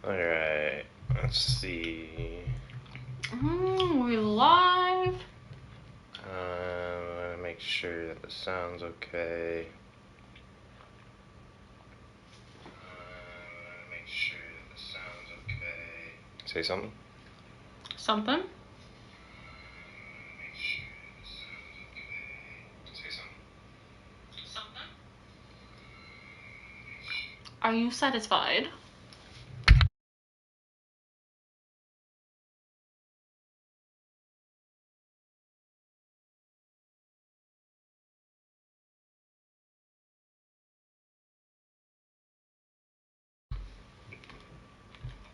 Alright, let's see. We live. Make sure that the sound's okay. Make sure that the sound's okay. Say something. Something? Make sure the sound's okay. Say something. Something? Are you satisfied?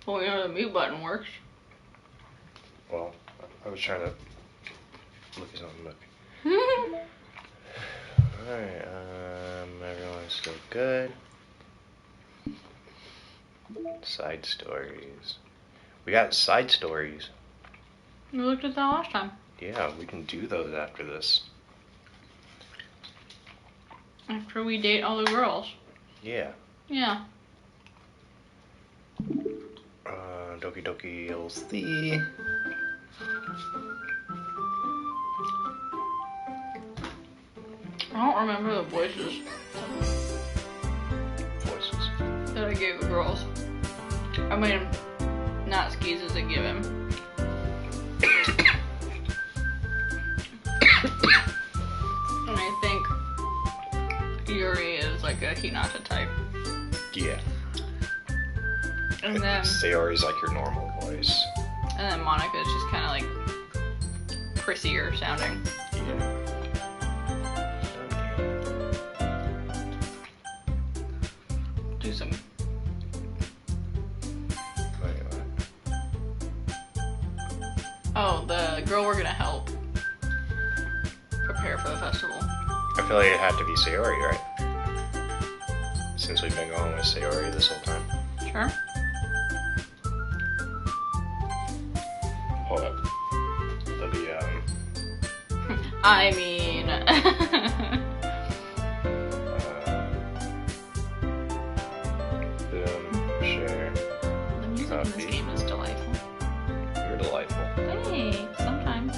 Well, you know the mute button works. Well, I was trying to look at something. Alright, everyone's still good. Side stories. We got side stories. We looked at that last time. Yeah, we can do those after this. After we date all the girls. Yeah. Yeah. Doki Doki LC. I don't remember the voices that I gave the girls. I made them not skis as a given. And I think Yuri is like a Hinata type. Yeah. And then Sayori's like your normal voice. And then Monica is just kind of like prissier sounding. Yeah. Do some. Oh, the girl we're gonna help prepare for the festival. I feel like it had to be Sayori, right? Since we've been going with Sayori this whole time. Sure. Hold up. That'll be, I mean... share. The music in this game is delightful. You're delightful. Hey, sometimes.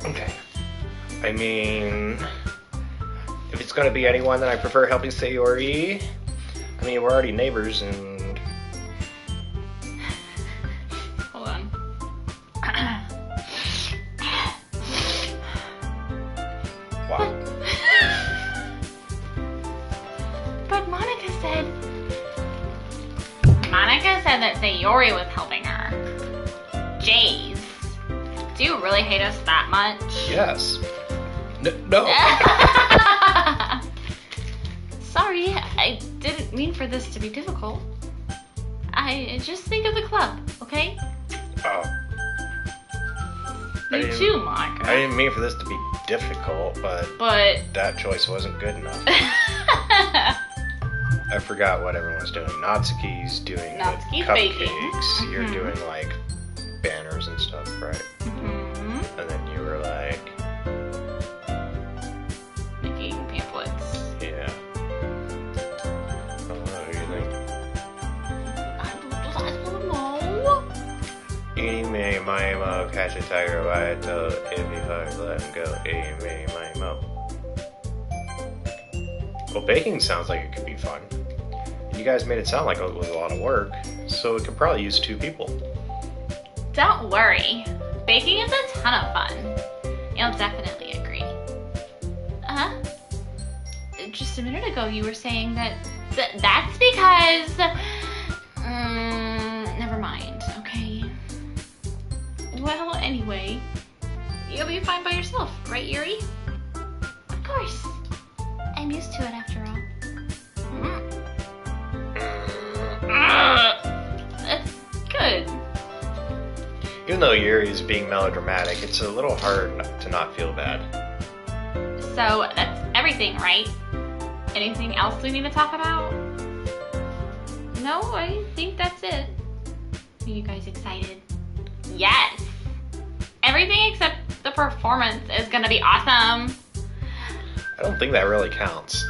Okay. I mean, if it's gonna be anyone, then I prefer helping Sayori. I mean, we're already neighbors, and... Hold on. Wow. But Monica said that Sayori was helping her. Jays. Do you really hate us that much? Yes. No. Sorry, I didn't mean for this to be difficult. I just think of the club, okay? Oh. You too, Monica. I didn't mean for this to be difficult, but that choice wasn't good enough. I forgot what everyone's doing. Natsuki's doing Natsuki's cupcakes. baking. You're doing like banners and stuff, right? Mm-hmm. And then you were like making pamphlets. Yeah. What do you think? I don't know. Eeny, meeny, miny, mo, catch a tiger by a toe. If you hard, let him go. Eeny, meeny, miny, mo. Well, baking sounds like it could be fun. And you guys made it sound like it was a lot of work, so it could probably use 2 people. Don't worry. Baking is a ton of fun. You'll definitely agree. Just a minute ago you were saying that that's because... never mind, okay? Well, anyway, you'll be fine by yourself, right, Yuri? Of course. I'm used to it after all. That's good. It Even though Yuri is being melodramatic, it's a little hard to not feel bad. So that's everything, right? Anything else we need to talk about? No, I think that's it. Are you guys excited? Yes! Everything except the performance is gonna be awesome. I don't think that really counts.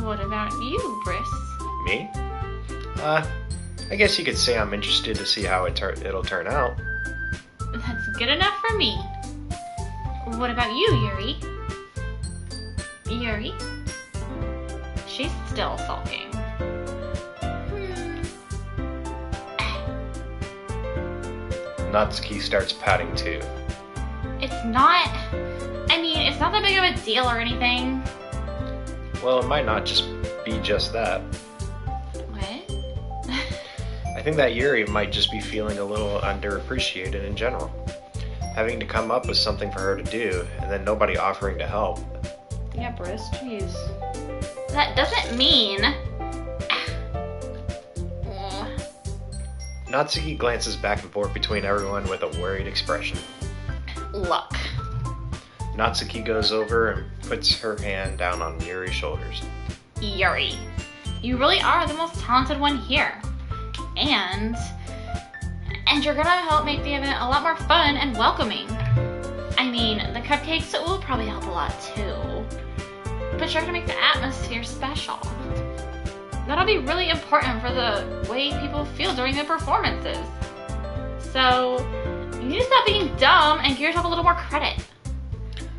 What about you, Briss? Me? I guess you could say I'm interested to see how it'll turn out. That's good enough for me. What about you, Yuri? Yuri? She's still sulking. Natsuki starts pouting too. It's not that big of a deal or anything. Well, it might not just be just that. What? I think that Yuri might just be feeling a little underappreciated in general. Having to come up with something for her to do, and then nobody offering to help. Yeah, Briss, jeez. That doesn't mean... Natsuki glances back and forth between everyone with a worried expression. Look. Natsuki goes over and puts her hand down on Yuri's shoulders. Yuri, you really are the most talented one here. And you're gonna help make the event a lot more fun and welcoming. I mean, the cupcakes will probably help a lot too. But you're gonna make the atmosphere special. That'll be really important for the way people feel during the performances. So, you need to stop being dumb and give yourself a little more credit.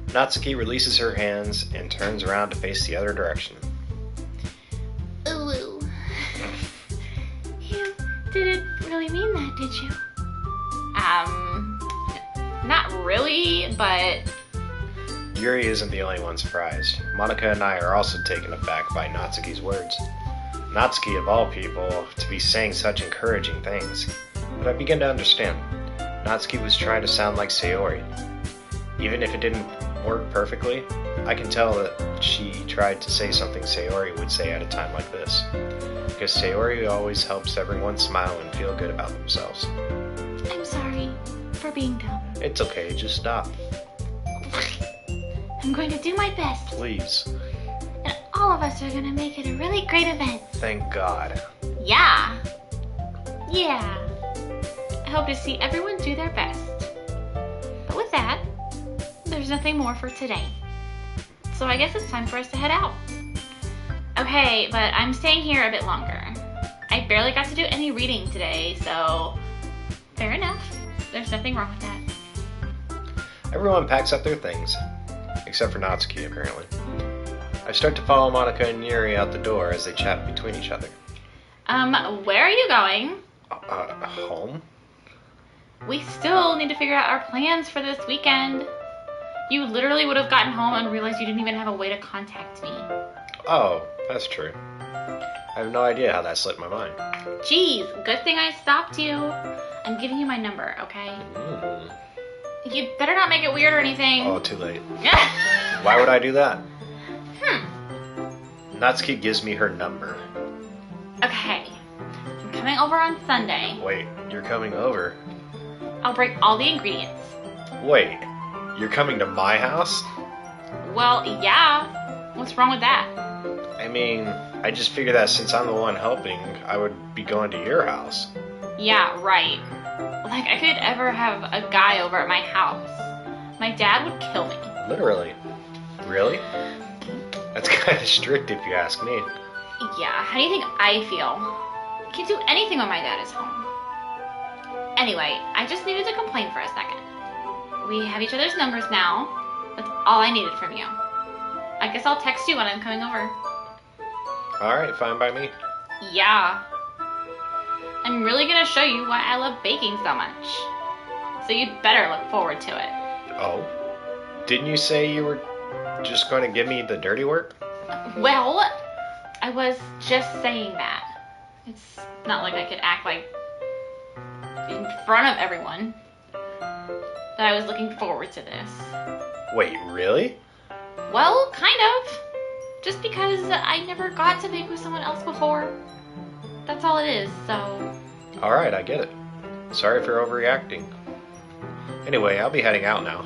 Natsuki releases her hands and turns around to face the other direction. Ooh. You didn't really mean that, did you? Not really, but... Yuri isn't the only one surprised. Monica and I are also taken aback by Natsuki's words. Natsuki, of all people, to be saying such encouraging things. But I begin to understand. Natsuki was trying to sound like Sayori. Even if it didn't work perfectly, I can tell that she tried to say something Sayori would say at a time like this. Because Sayori always helps everyone smile and feel good about themselves. I'm sorry for being dumb. It's okay, just stop. I'm going to do my best. Please. And all of us are going to make it a really great event. Thank God. Yeah. I hope to see everyone do their best. But with that, there's nothing more for today. So I guess it's time for us to head out. Okay, but I'm staying here a bit longer. I barely got to do any reading today, so fair enough. There's nothing wrong with that. Everyone packs up their things, except for Natsuki, apparently. I start to follow Monica and Yuri out the door as they chat between each other. Where are you going? Home? We still need to figure out our plans for this weekend. You literally would have gotten home and realized you didn't even have a way to contact me. Oh, that's true. I have no idea how that slipped my mind. Jeez, good thing I stopped you. I'm giving you my number, okay? You better not make it weird or anything. Oh, too late. Why would I do that? Natsuki gives me her number. Okay. I'm coming over on Sunday. Wait, you're coming over? I'll bring all the ingredients. Wait, you're coming to my house? Well, yeah. What's wrong with that? I mean, I just figured that since I'm the one helping, I would be going to your house. Yeah, right. Like, I could ever have a guy over at my house. My dad would kill me. Literally? Really? That's kind of strict if you ask me. Yeah, how do you think I feel? I can't do anything when my dad is home. Anyway, I just needed to complain for a second. We have each other's numbers now. That's all I needed from you. I guess I'll text you when I'm coming over. Alright, fine by me. Yeah. I'm really gonna show you why I love baking so much. So you'd better look forward to it. Oh? Didn't you say you were just going to give me the dirty work? Well, I was just saying that. It's not like I could act like in front of everyone that I was looking forward to this. Wait, really? Well, kind of. Just because I never got to bake with someone else before. That's all it is, so... Alright, I get it. Sorry for overreacting. Anyway, I'll be heading out now.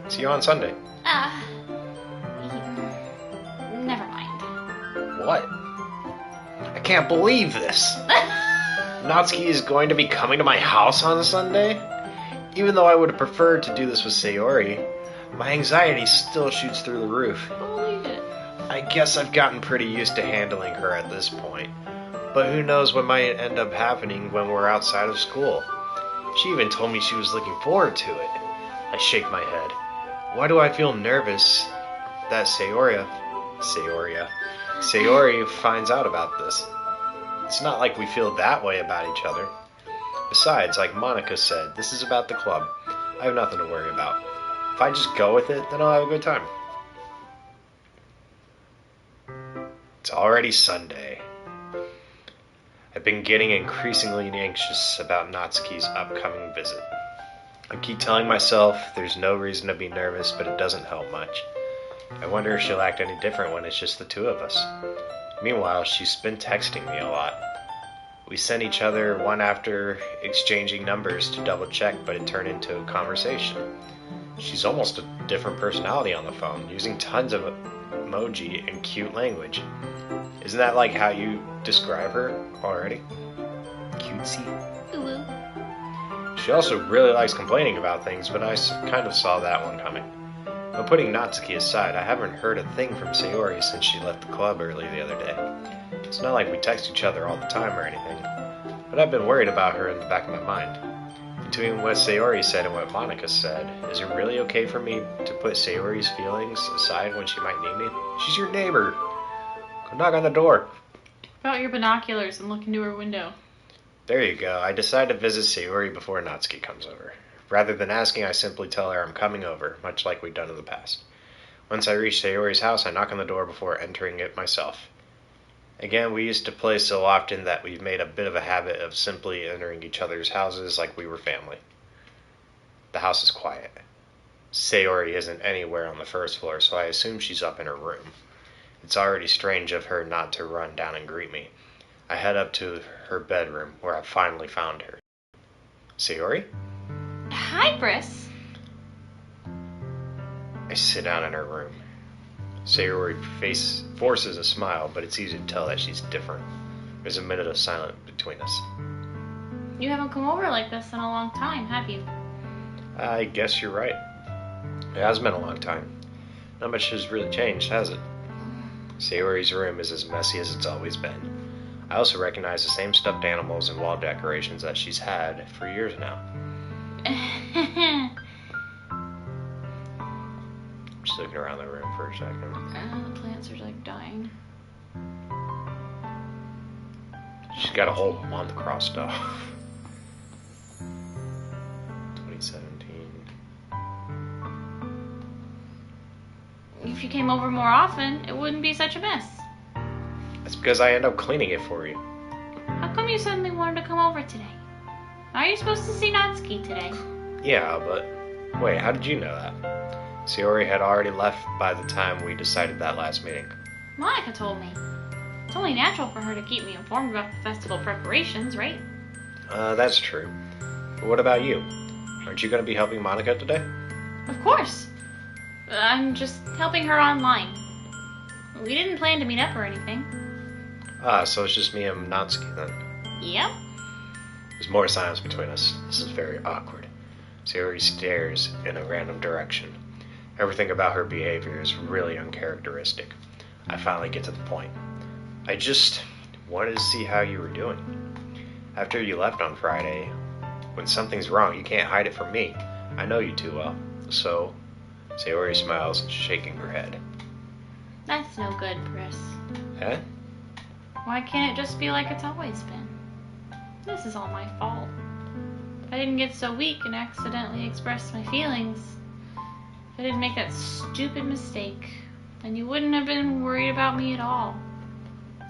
See you on Sunday. Never mind. What? I can't believe this. Natsuki is going to be coming to my house on Sunday? Even though I would have preferred to do this with Sayori, my anxiety still shoots through the roof. Believe it. I guess I've gotten pretty used to handling her at this point. But who knows what might end up happening when we're outside of school. She even told me she was looking forward to it. I shake my head. Why do I feel nervous that Sayori finds out about this? It's not like we feel that way about each other. Besides, like Monica said, this is about the club. I have nothing to worry about. If I just go with it, then I'll have a good time. It's already Sunday. I've been getting increasingly anxious about Natsuki's upcoming visit. I keep telling myself there's no reason to be nervous, but it doesn't help much. I wonder if she'll act any different when it's just the two of us. Meanwhile, she's been texting me a lot. We sent each other one after exchanging numbers to double check, but it turned into a conversation. She's almost a different personality on the phone, using tons of emoji and cute language. Isn't that like how you describe her already? Cutesy? Ooh. She also really likes complaining about things, but I kind of saw that one coming. But putting Natsuki aside, I haven't heard a thing from Sayori since she left the club early the other day. It's not like we text each other all the time or anything, but I've been worried about her in the back of my mind. Between what Sayori said and what Monica said, is it really okay for me to put Sayori's feelings aside when she might need me? She's your neighbor. Go knock on the door. Put out your binoculars and look into her window. There you go. I decide to visit Sayori before Natsuki comes over. Rather than asking, I simply tell her I'm coming over, much like we've done in the past. Once I reach Sayori's house, I knock on the door before entering it myself. Again, we used to play so often that we've made a bit of a habit of simply entering each other's houses like we were family. The house is quiet. Sayori isn't anywhere on the first floor, so I assume she's up in her room. It's already strange of her not to run down and greet me. I head up to her bedroom, where I finally found her. Sayori? Hi, Briss. I sit down in her room. Sayori forces a smile, but it's easy to tell that she's different. There's a minute of silence between us. You haven't come over like this in a long time, have you? I guess you're right. It has been a long time. Not much has really changed, has it? Sayori's room is as messy as it's always been. I also recognize the same stuffed animals and wall decorations that she's had for years now. Just looking around the room for a second. The plants are like dying. She's got a whole month crossed off. 2017. If you came over more often, it wouldn't be such a mess. That's because I end up cleaning it for you. How come you suddenly wanted to come over today? Are you supposed to see Natsuki today? Yeah, but wait, how did you know that? Sayori had already left by the time we decided that last meeting. Monica told me. It's only natural for her to keep me informed about the festival preparations, right? That's true. But what about you? Aren't you going to be helping Monica today? Of course. I'm just helping her online. We didn't plan to meet up or anything. So it's just me and Natsuki then. Yep. There's more silence between us. This is very awkward. Sayori stares in a random direction. Everything about her behavior is really uncharacteristic. I finally get to the point. I just wanted to see how you were doing. After you left on Friday, when something's wrong, you can't hide it from me. I know you too well. So, Sayori smiles, shaking her head. That's no good, Briss. Huh? Why can't it just be like it's always been? This is all my fault. If I didn't get so weak and accidentally express my feelings, if I didn't make that stupid mistake, then you wouldn't have been worried about me at all.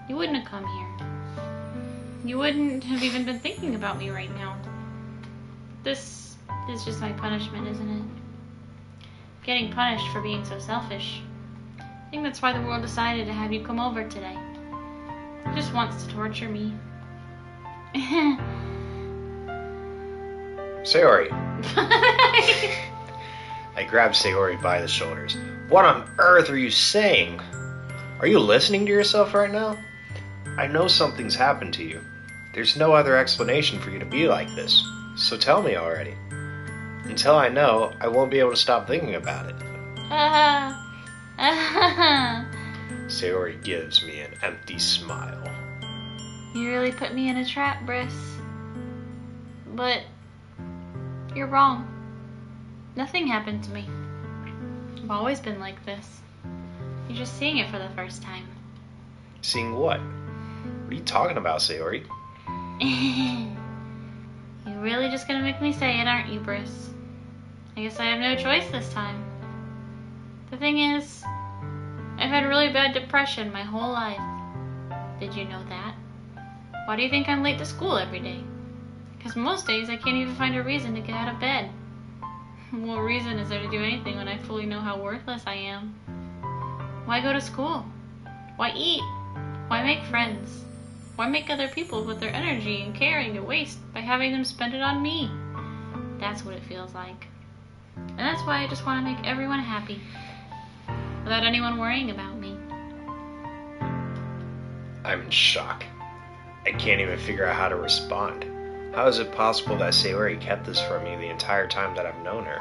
You wouldn't have come here. You wouldn't have even been thinking about me right now. This is just my punishment, isn't it? Getting punished for being so selfish. I think that's why the world decided to have you come over today. It just wants to torture me. Sayori. I grabbed Sayori by the shoulders. What on earth are you saying? Are you listening to yourself right now? I know something's happened to you. There's no other explanation for you to be like this. So tell me already. Until I know, I won't be able to stop thinking about it. Sayori gives me an empty smile. You really put me in a trap, Briss. But you're wrong. Nothing happened to me. I've always been like this. You're just seeing it for the first time. Seeing what? What are you talking about, Sayori? You're really just gonna make me say it, aren't you, Briss? I guess I have no choice this time. The thing is, I've had really bad depression my whole life. Did you know that? Why do you think I'm late to school every day? Because most days I can't even find a reason to get out of bed. What reason is there to do anything when I fully know how worthless I am? Why go to school? Why eat? Why make friends? Why make other people put their energy and caring to waste by having them spend it on me? That's what it feels like. And that's why I just want to make everyone happy, without anyone worrying about me. I'm in shock. I can't even figure out how to respond. How is it possible that Sayori kept this from me the entire time that I've known her?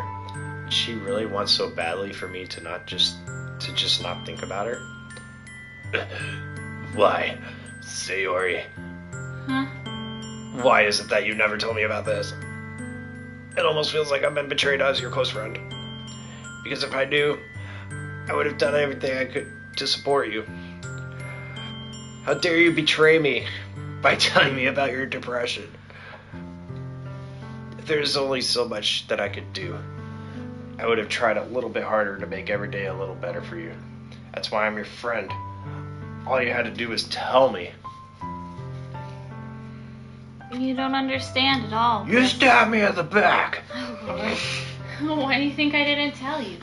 Did she really want so badly for me to just not think about her? Why, Sayori? Huh? Why is it that you never told me about this? It almost feels like I've been betrayed as your close friend. Because if I knew, I would have done everything I could to support you. How dare you betray me by telling me about your depression? There's only so much that I could do. I would have tried a little bit harder to make every day a little better for you. That's why I'm your friend. All you had to do was tell me. You don't understand at all. You stabbed me at the back. Oh, Lord. Why do you think I didn't tell you?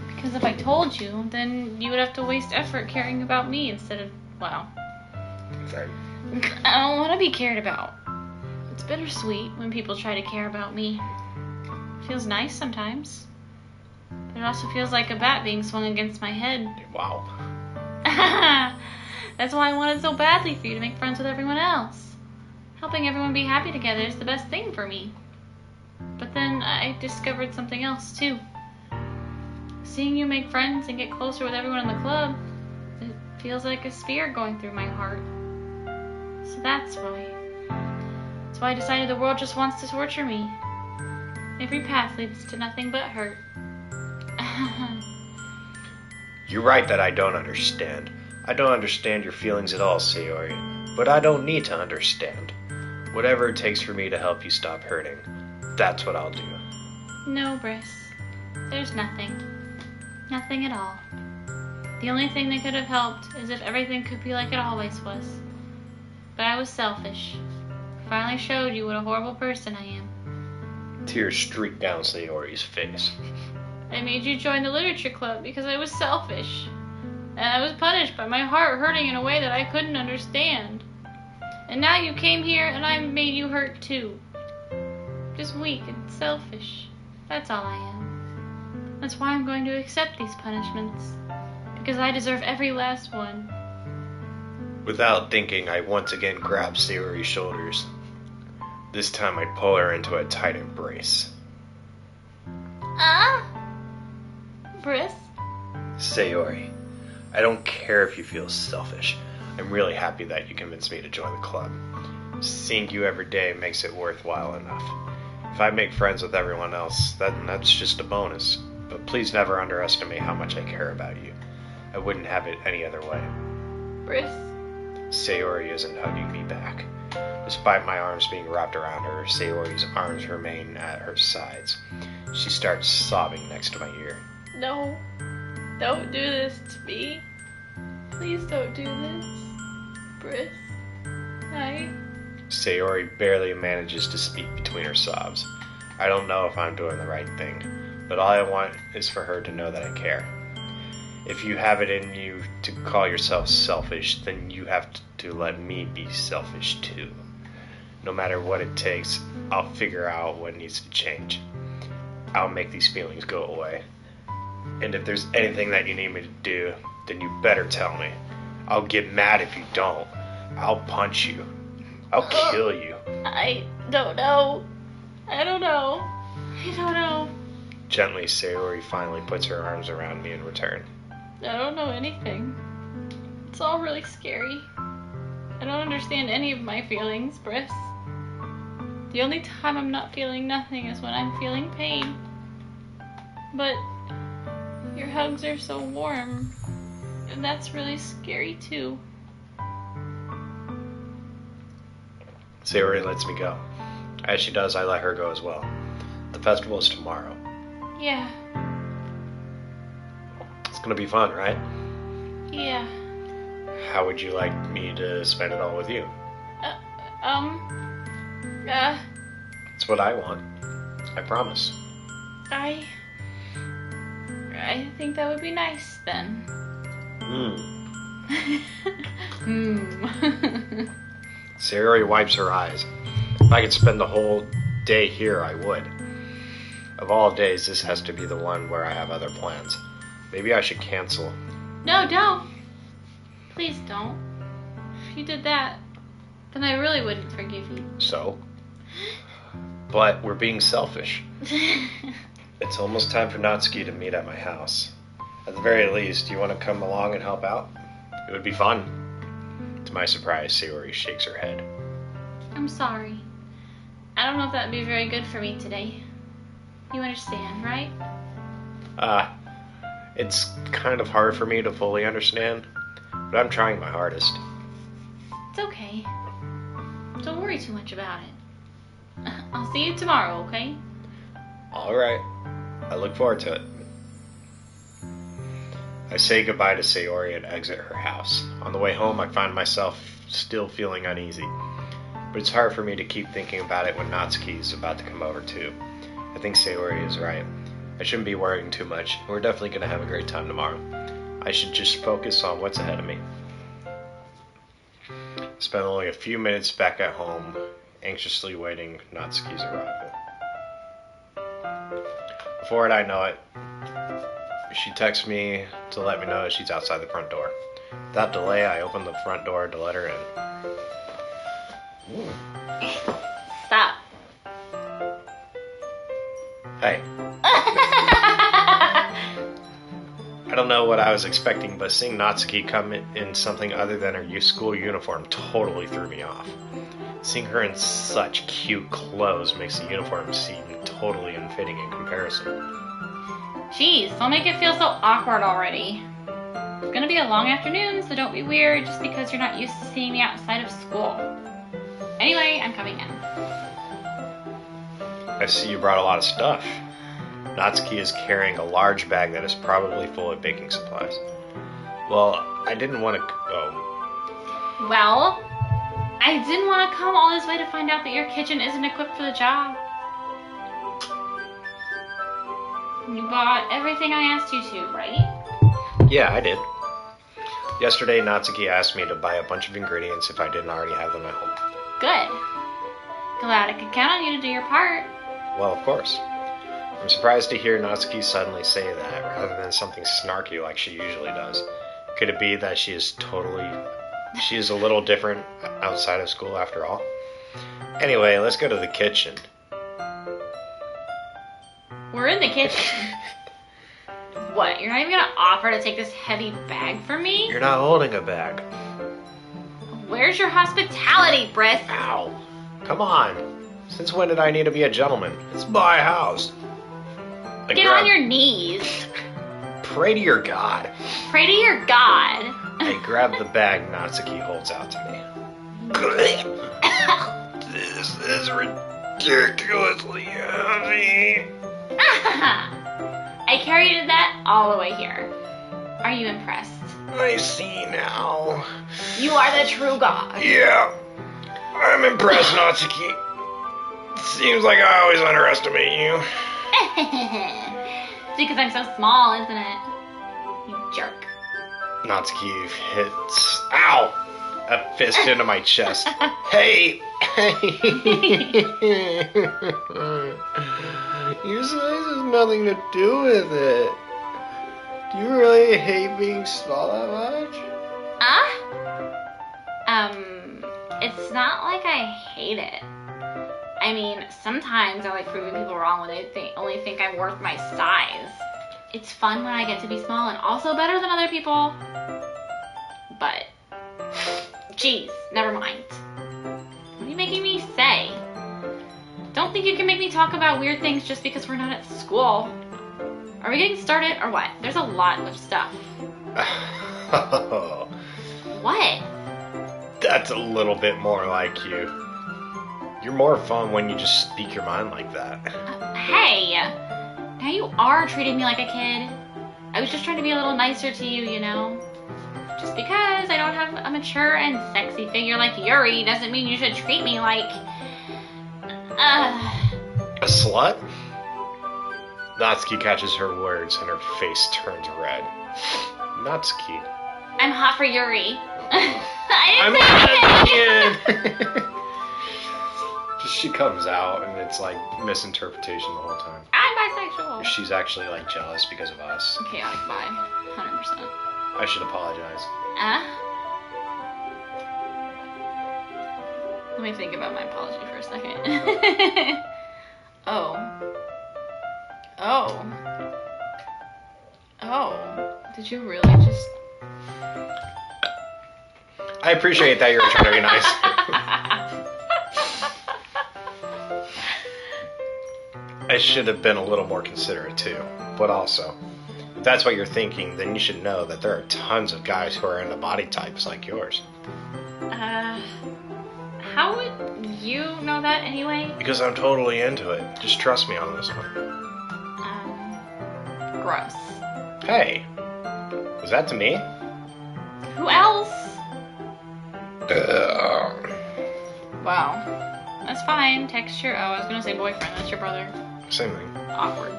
Because if I told you, then you would have to waste effort caring about me instead of, well, Sorry. I don't want to be cared about. It's bittersweet when people try to care about me. It feels nice sometimes. But it also feels like a bat being swung against my head. Wow. That's why I wanted so badly for you to make friends with everyone else. Helping everyone be happy together is the best thing for me. But then I discovered something else too. Seeing you make friends and get closer with everyone in the club, it feels like a spear going through my heart. So that's why. That's why I decided the world just wants to torture me. Every path leads to nothing but hurt. You're right that I don't understand. I don't understand your feelings at all, Sayori. But I don't need to understand. Whatever it takes for me to help you stop hurting, that's what I'll do. No, Briss. There's nothing. Nothing at all. The only thing that could have helped is if everything could be like it always was. But I was selfish. Finally showed you what a horrible person I am. Tears streaked down Sayori's face. I made you join the literature club because I was selfish. And I was punished by my heart hurting in a way that I couldn't understand. And now you came here and I made you hurt too. Just weak and selfish. That's all I am. That's why I'm going to accept these punishments. Because I deserve every last one. Without thinking, I once again grabbed Sayori's shoulders. This time I'd pull her into a tight embrace. Briss? Sayori, I don't care if you feel selfish. I'm really happy that you convinced me to join the club. Seeing you every day makes it worthwhile enough. If I make friends with everyone else, then that's just a bonus. But please never underestimate how much I care about you. I wouldn't have it any other way. Briss? Sayori isn't hugging me back. Despite my arms being wrapped around her, Sayori's arms remain at her sides. She starts sobbing next to my ear. No. Don't do this to me. Please don't do this. Briss. Sayori barely manages to speak between her sobs. I don't know if I'm doing the right thing, but all I want is for her to know that I care. If you have it in you to call yourself selfish, then you have to let me be selfish too. No matter what it takes, I'll figure out what needs to change. I'll make these feelings go away. And if there's anything that you need me to do, then you better tell me. I'll get mad if you don't. I'll punch you. I'll kill you. I don't know. I don't know. Gently, Sayori finally puts her arms around me in return. I don't know anything. It's all really scary. I don't understand any of my feelings, Briss. The only time I'm not feeling nothing is when I'm feeling pain. But your hugs are so warm, and that's really scary too. Sayori lets me go. As she does, I let her go as well. The festival is tomorrow. Yeah. It's gonna be fun, right? Yeah. How would you like me to spend it all with you? It's what I want. I promise. I think that would be nice then. Sayori wipes her eyes. If I could spend the whole day here, I would. Of all days, this has to be the one where I have other plans. Maybe I should cancel. No, don't. Please don't. If you did that, then I really wouldn't forgive you. So? But we're being selfish. It's almost time for Natsuki to meet at my house. At the very least, do you want to come along and help out? It would be fun. To my surprise, Sayori shakes her head. I'm sorry. I don't know if that would be very good for me today. You understand, right? It's kind of hard for me to fully understand, but I'm trying my hardest. It's okay. Don't worry too much about it. I'll see you tomorrow, okay? Alright. I look forward to it. I say goodbye to Sayori and exit her house. On the way home, I find myself still feeling uneasy. But it's hard for me to keep thinking about it when Natsuki is about to come over too. I think Sayori is right. I shouldn't be worrying too much. We're definitely going to have a great time tomorrow. I should just focus on what's ahead of me. Spent only a few minutes back at home, anxiously waiting Natsuki's arrival. Before I know it, she texts me to let me know she's outside the front door. Without delay, I open the front door to let her in. Stop. Hey. I don't know what I was expecting, but seeing Natsuki come in something other than her school uniform totally threw me off. Seeing her in such cute clothes makes the uniform seem totally unfitting in comparison. Jeez, don't make it feel so awkward already. It's gonna be a long afternoon, so don't be weird just because you're not used to seeing me outside of school. Anyway, I'm coming in. I see you brought a lot of stuff. Natsuki is carrying a large bag that is probably full of baking supplies. Well, I didn't want to... Oh. Well, I didn't want to come all this way to find out that your kitchen isn't equipped for the job. You bought everything I asked you to, right? Yeah, I did. Yesterday, Natsuki asked me to buy a bunch of ingredients if I didn't already have them at home. Good. Glad I could count on you to do your part. Well, of course. I'm surprised to hear Natsuki suddenly say that, rather than something snarky like she usually does. Could it be that she is a little different outside of school after all? Anyway, let's go to the kitchen. We're in the kitchen. What, you're not even gonna offer to take this heavy bag for me? You're not holding a bag. Where's your hospitality, Briss? Ow. Come on. Since when did I need to be a gentleman? It's my house. Get on your knees. Pray to your God. Pray to your God. I grab the bag Natsuki holds out to me. This is ridiculously heavy. I carried that all the way here. Are you impressed? I see now. You are the true God. Yeah. I'm impressed, Natsuki. Seems like I always underestimate you. It's because I'm so small, isn't it? You jerk. Natsuki hits... Ow! A fist into my chest. Hey! Your size has nothing to do with it. Do you really hate being small that much? It's not like I hate it. I mean, sometimes I like proving people wrong when they only think I'm worth my size. It's fun when I get to be small and also better than other people. But, geez, never mind. What are you making me say? Don't think you can make me talk about weird things just because we're not at school. Are we getting started or what? There's a lot of stuff. What? That's a little bit more like you. You're more fun when you just speak your mind like that. Hey! Now you are treating me like a kid. I was just trying to be a little nicer to you, you know? Just because I don't have a mature and sexy figure like Yuri doesn't mean you should treat me like... A slut? Natsuki catches her words and her face turns red. Natsuki. I'm hot for Yuri. I'm hot again! She comes out and it's like misinterpretation the whole time. I'm bisexual. She's actually like jealous because of us. Chaotic bi. 100%. I should apologize. Let me think about my apology for a second. Oh. Did you really just... I appreciate that you were trying to be nice. I should have been a little more considerate too. But also, if that's what you're thinking, then you should know that there are tons of guys who are into body types like yours. How would you know that anyway? Because I'm totally into it. Just trust me on this one. Gross. Hey, was that to me? Who else? Wow. That's fine. Text your... Oh, I was gonna say boyfriend. That's your brother. Same thing. Awkward.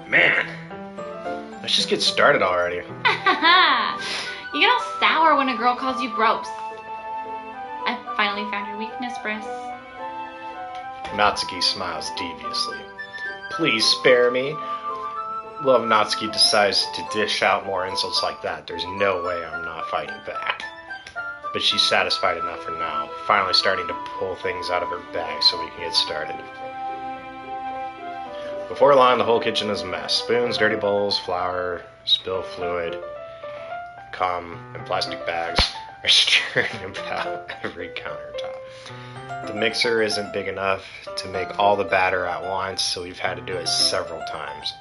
Man, let's just get started already. You get all sour when a girl calls you gross. I finally found your weakness, Briss. Natsuki smiles deviously. Please spare me. Love Natsuki decides to dish out more insults like that. There's no way I'm not fighting back. But she's satisfied enough for now, finally starting to pull things out of her bag so we can get started. Before long, the whole kitchen is a mess. Spoons, dirty bowls, flour, spilled fluid, cum, and plastic bags are strewn about every countertop. The mixer isn't big enough to make all the batter at once, so we've had to do it several times.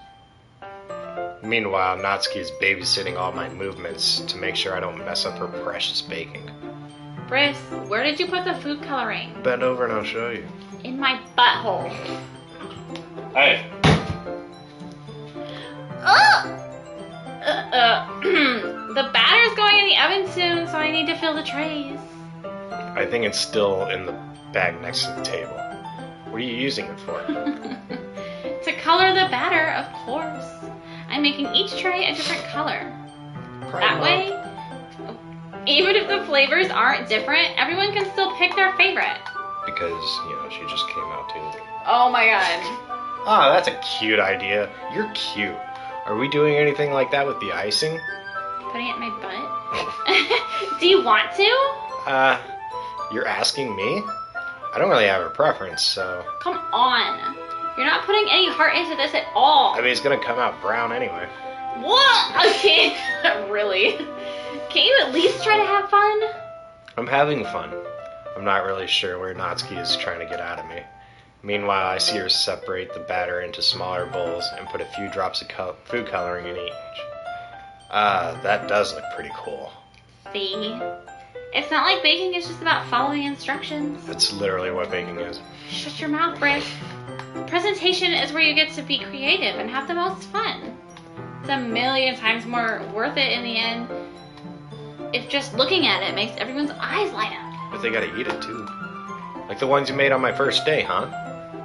Meanwhile, Natsuki is babysitting all my movements to make sure I don't mess up her precious baking. Briss, where did you put the food coloring? Bend over and I'll show you. In my butthole. Hey! The batter's going in the oven soon, so I need to fill the trays. I think it's still in the bag next to the table. What are you using it for? To color the batter, of course. I'm making each tray a different color. That way, even if the flavors aren't different, everyone can still pick their favorite. Because, she just came out too. Oh my god. Ah, that's a cute idea. You're cute. Are we doing anything like that with the icing? Putting it in my butt? Do you want to? You're asking me? I don't really have a preference, so... Come on. You're not putting any heart into this at all. I mean, it's gonna come out brown anyway. What? Okay, really? Can't you at least try to have fun? I'm having fun. I'm not really sure where Natsuki is trying to get out of me. Meanwhile, I see her separate the batter into smaller bowls and put a few drops of food coloring in each. That does look pretty cool. See? It's not like baking is just about following instructions. That's literally what baking is. Shut your mouth, Briss. Presentation is where you get to be creative and have the most fun. It's a million times more worth it in the end if just looking at it makes everyone's eyes light up. But they gotta eat it too. Like the ones you made on my first day, huh?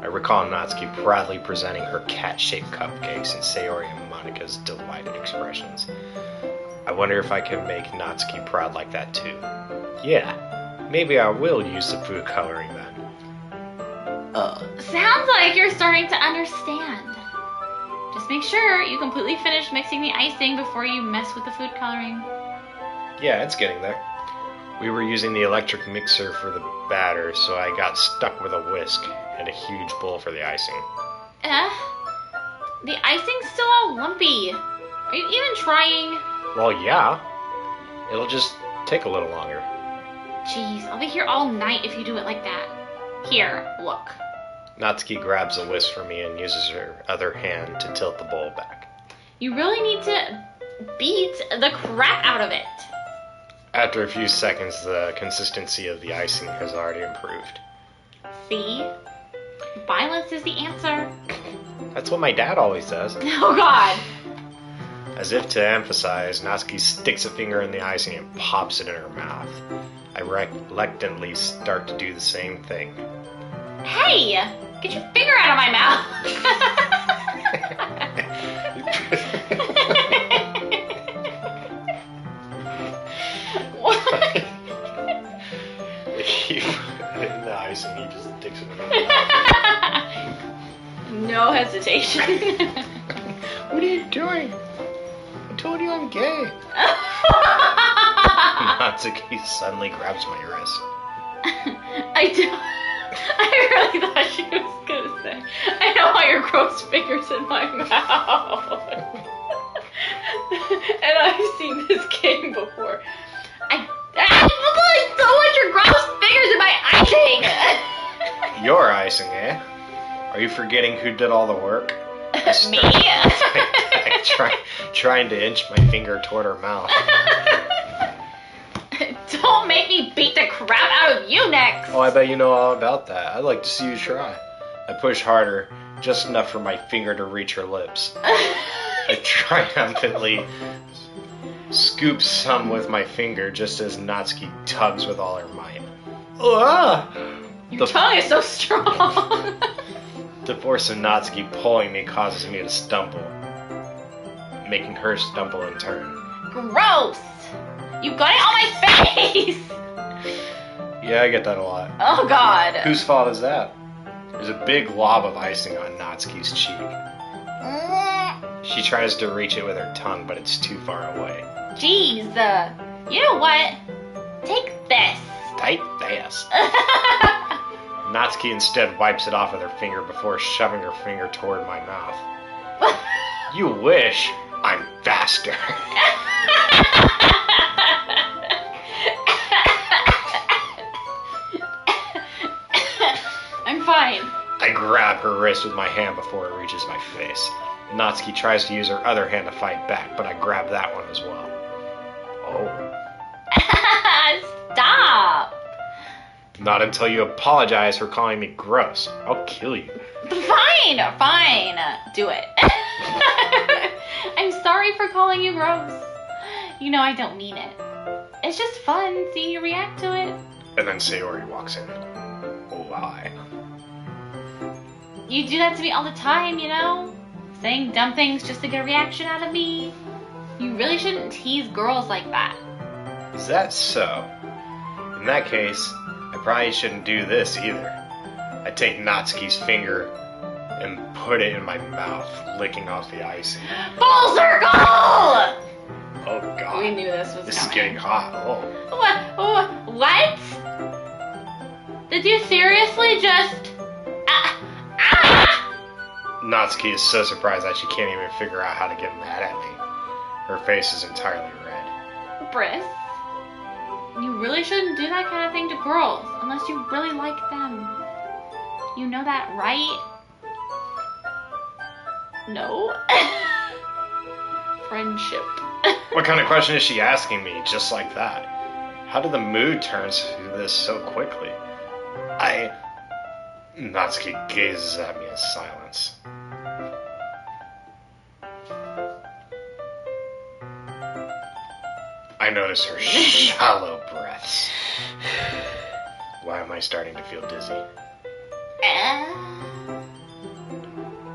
I recall Natsuki proudly presenting her cat-shaped cupcakes and Sayori and Monika's delighted expressions. I wonder if I can make Natsuki proud like that too. Yeah, maybe I will use the food coloring then. Sounds like you're starting to understand. Just make sure you completely finish mixing the icing before you mess with the food coloring. Yeah, it's getting there. We were using the electric mixer for the batter, so I got stuck with a whisk and a huge bowl for the icing. The icing's still all lumpy. Are you even trying? Well, yeah. It'll just take a little longer. Jeez, I'll be here all night if you do it like that. Here, look. Natsuki grabs a whisk from me and uses her other hand to tilt the bowl back. You really need to beat the crap out of it. After a few seconds, the consistency of the icing has already improved. See? Violence is the answer. That's what my dad always does. Oh, God. As if to emphasize, Natsuki sticks a finger in the icing and pops it in her mouth. I reluctantly start to do the same thing. Hey! Get your finger out of my mouth! What? He put it in the icing, he just sticks it in her mouth. No hesitation. What are you doing? I told you I'm gay. Natsuki suddenly grabs my wrist. I really thought she was gonna say, I don't want your gross fingers in my mouth. And I've seen this game before. I don't want your gross fingers in my icing. Your icing, eh? Are you forgetting who did all the work? Me? Trying to inch my finger toward her mouth. Don't make me beat the crap out of you next. Oh, I bet you know all about that. I'd like to see you try. I push harder, just enough for my finger to reach her lips. I triumphantly scoop some with my finger just as Natsuki tugs with all her might. Your tongue is so strong. The force of Natsuki pulling me causes me to stumble, making her stumble in turn. Gross! You got it on my face! Yeah, I get that a lot. Oh, God. Whose fault is that? There's a big glob of icing on Natsuki's cheek. She tries to reach it with her tongue, but it's too far away. Jeez, you know what? Take this. Take this. Natsuki instead wipes it off with her finger before shoving her finger toward my mouth. You wish. I'm faster. I'm fine. I grab her wrist with my hand before it reaches my face. Natsuki tries to use her other hand to fight back, but I grab that one as well. Oh. Stop. Not until you apologize for calling me gross. I'll kill you. Fine. Do it. I'm sorry for calling you gross. You know I don't mean it. It's just fun seeing you react to it. And then Sayori walks in. Oh, hi. You do that to me all the time, you know? Saying dumb things just to get a reaction out of me. You really shouldn't tease girls like that. Is that so? In that case, I probably shouldn't do this either. I take Natsuki's finger and put it in my mouth, licking off the icing. Full circle! Oh, God. We knew this was This coming. is getting hot. Oh. What? Did you seriously just... Natsuki is so surprised that she can't even figure out how to get mad at me. Her face is entirely red. Briss, you really shouldn't do that kind of thing to girls unless you really like them. You know that, right? No? Friendship. What kind of question is she asking me just like that? How did the mood turn to this so quickly? Natsuki gazes at me in silence. I notice her shallow breaths. Why am I starting to feel dizzy?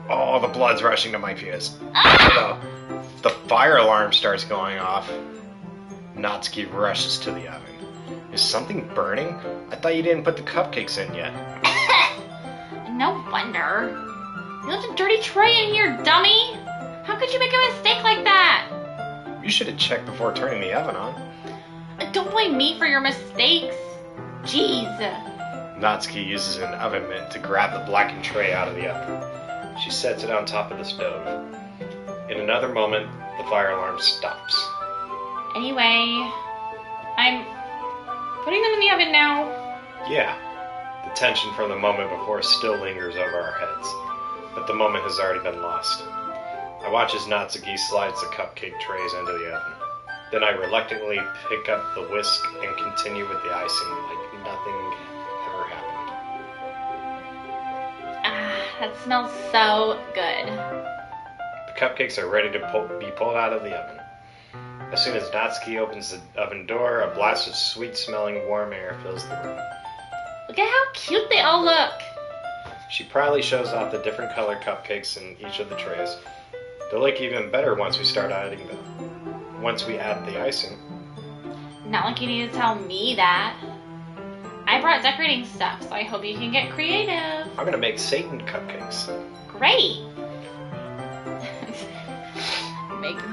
Oh, the blood's rushing to my ears. The fire alarm starts going off. Natsuki rushes to the oven. Is something burning? I thought you didn't put the cupcakes in yet. No wonder. You left a dirty tray in here, dummy! How could you make a mistake like that? You should have checked before turning the oven on. Don't blame me for your mistakes. Jeez. Natsuki uses an oven mitt to grab the blackened tray out of the oven. She sets it on top of the stove. In another moment, the fire alarm stops. Anyway, I'm putting them in the oven now. Yeah, the tension from the moment before still lingers over our heads, but the moment has already been lost. I watch as Natsuki slides the cupcake trays into the oven. Then I reluctantly pick up the whisk and continue with the icing like nothing ever happened. Ah, that smells so good. The cupcakes are ready to be pulled out of the oven. As soon as Natsuki opens the oven door, a blast of sweet-smelling warm air fills the room. Look at how cute they all look. She proudly shows off the different colored cupcakes in each of the trays. They'll look even better once we start adding them. Once we add the icing. Not like you need to tell me that. I brought decorating stuff, so I hope you can get creative. I'm gonna make Satan cupcakes. Great.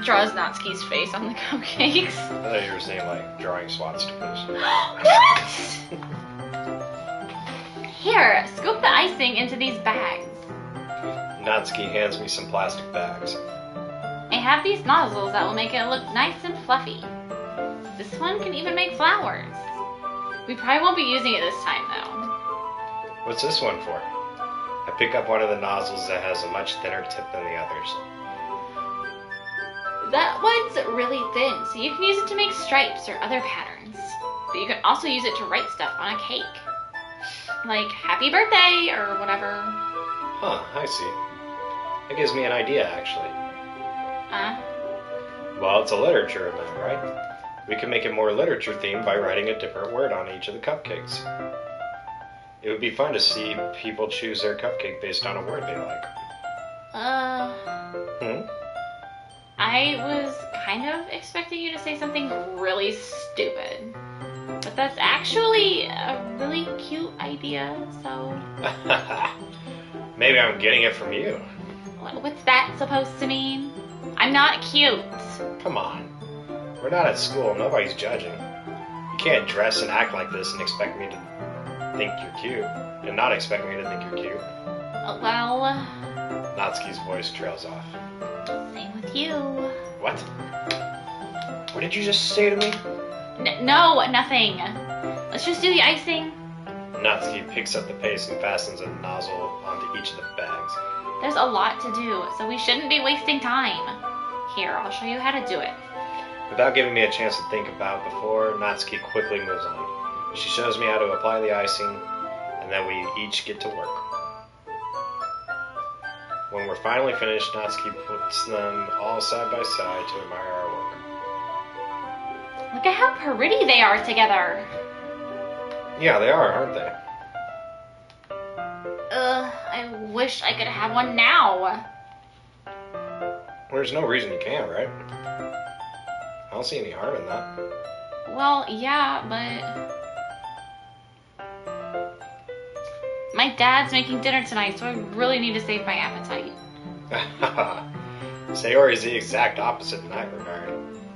Draws Natsuki's face on the cupcakes. I thought you were saying like drawing swastikas. What? Here, scoop the icing into these bags. Natsuki hands me some plastic bags. I have these nozzles that will make it look nice and fluffy. This one can even make flowers. We probably won't be using it this time though. What's this one for? I pick up one of the nozzles that has a much thinner tip than the others. That one's really thin, so you can use it to make stripes or other patterns. But you can also use it to write stuff on a cake. Like, happy birthday, or whatever. Huh, I see. That gives me an idea, actually. Well, it's a literature event, right? We can make it more literature themed by writing a different word on each of the cupcakes. It would be fun to see people choose their cupcake based on a word they like. I was kind of expecting you to say something really stupid. But that's actually a really cute idea, so... Maybe I'm getting it from you. What's that supposed to mean? I'm not cute. Come on. We're not at school. Nobody's judging. You can't dress and act like this and expect me to think you're cute. And not expect me to think you're cute. Well... Natsuki's voice trails off. Same with you. What? What did you just say to me? No, nothing. Let's just do the icing. Natsuki picks up the paste and fastens a nozzle onto each of the bags. There's a lot to do, so we shouldn't be wasting time. Here, I'll show you how to do it. Without giving me a chance to think about before, Natsuki quickly moves on. She shows me how to apply the icing, and then we each get to work. When we're finally finished, Natsuki puts them all side by side to admire our work. Look at how pretty they are together. Yeah, they are, aren't they? I wish I could have one now. There's no reason you can't, right? I don't see any harm in that. Well, yeah, but... My dad's making dinner tonight, so I really need to save my appetite. Sayori's the exact opposite in that regard.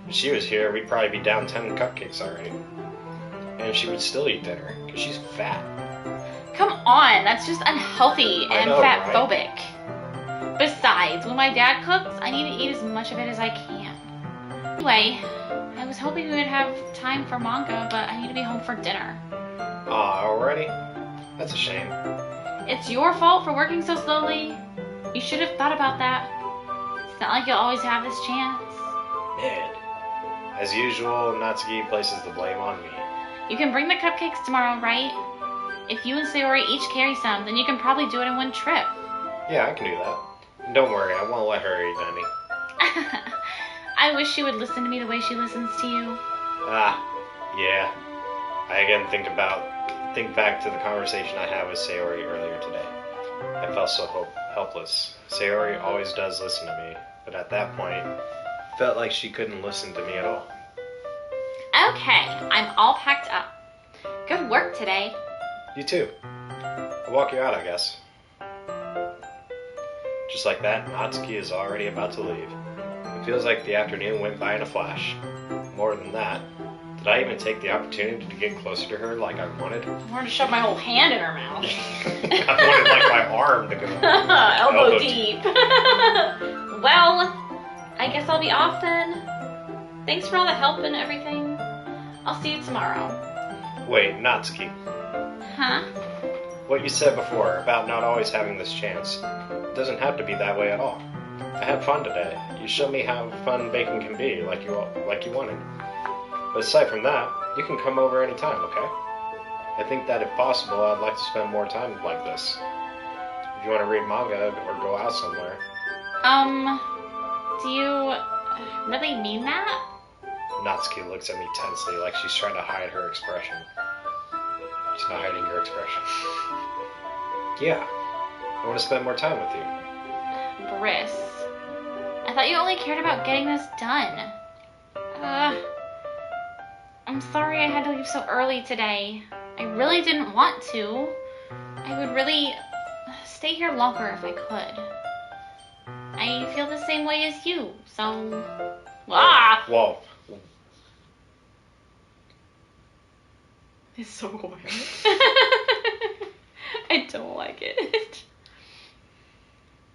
If she was here, we'd probably be down 10 cupcakes already. And she would still eat dinner, because she's fat. Come on, that's just unhealthy and fat-phobic. Right? Besides, when my dad cooks, I need to eat as much of it as I can. Anyway, I was hoping we would have time for manga, but I need to be home for dinner. Aw, already? That's a shame. It's your fault for working so slowly. You should have thought about that. It's not like you'll always have this chance. Man. As usual, Natsuki places the blame on me. You can bring the cupcakes tomorrow, right? If you and Sayori each carry some, then you can probably do it in one trip. Yeah, I can do that. And don't worry, I won't let her eat any. I wish she would listen to me the way she listens to you. Yeah. I again think back to the conversation I had with Sayori earlier today. I felt so helpless. Sayori always does listen to me, but at that point, felt like she couldn't listen to me at all. Okay, I'm all packed up. Good work today. You too. I'll walk you out, I guess. Just like that, Natsuki is already about to leave. It feels like the afternoon went by in a flash. More than that, did I even take the opportunity to get closer to her like I wanted? I wanted to shove my whole hand in her mouth. I wanted like my arm to go elbow deep. Well, I guess I'll be off then. Thanks for all the help and everything. I'll see you tomorrow. Wait, Natsuki. Huh? What you said before about not always having this chance, it doesn't have to be that way at all. I had fun today. You showed me how fun baking can be, like you wanted. But aside from that, you can come over anytime, okay? I think that if possible, I'd like to spend more time like this. If you want to read manga or go out somewhere. Do you really mean that? Natsuki looks at me tensely like she's trying to hide her expression. She's not hiding your expression. Yeah, I want to spend more time with you. Briss, I thought you only cared about getting this done. I'm sorry I had to leave so early today. I really didn't want to. I would really stay here longer if I could. I feel the same way as you, so... Whoa. It's so quiet. I don't like it.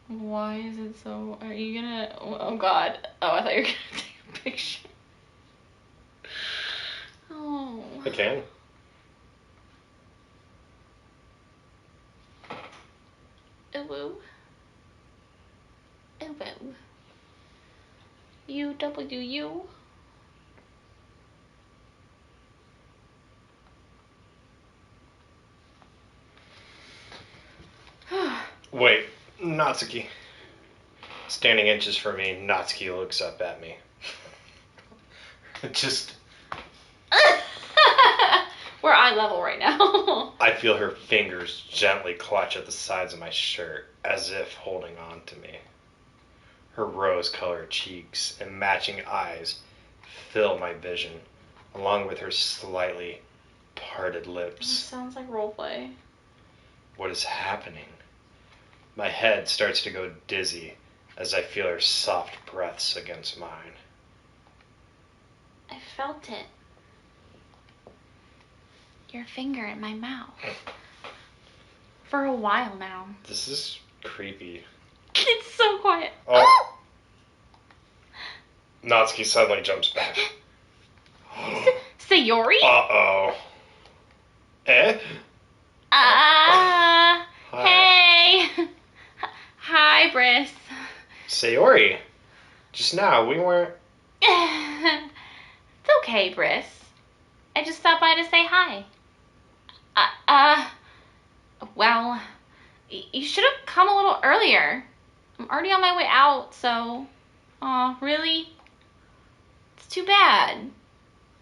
Why is it so... Are you gonna... Oh, God. Oh, I thought you were gonna take a picture. Oh. I can. Ooh. Ooh. U-W-U. Wait, Natsuki. Standing inches from me, Natsuki looks up at me. We're eye level right now. I feel her fingers gently clutch at the sides of my shirt, as if holding on to me. Her rose-colored cheeks and matching eyes fill my vision, along with her slightly parted lips. Sounds like roleplay. What is happening? My head starts to go dizzy as I feel her soft breaths against mine. I felt it. Your finger in my mouth. For a while now. This is creepy. It's so quiet. Oh. Natsuki suddenly jumps back. Sayori? Uh-oh. Eh? Hey. Hi, Briss. Sayori. Just now, we weren't... It's okay, Briss. I just stopped by to say hi. Well, you should have come a little earlier. I'm already on my way out, so... Aw, really? It's too bad.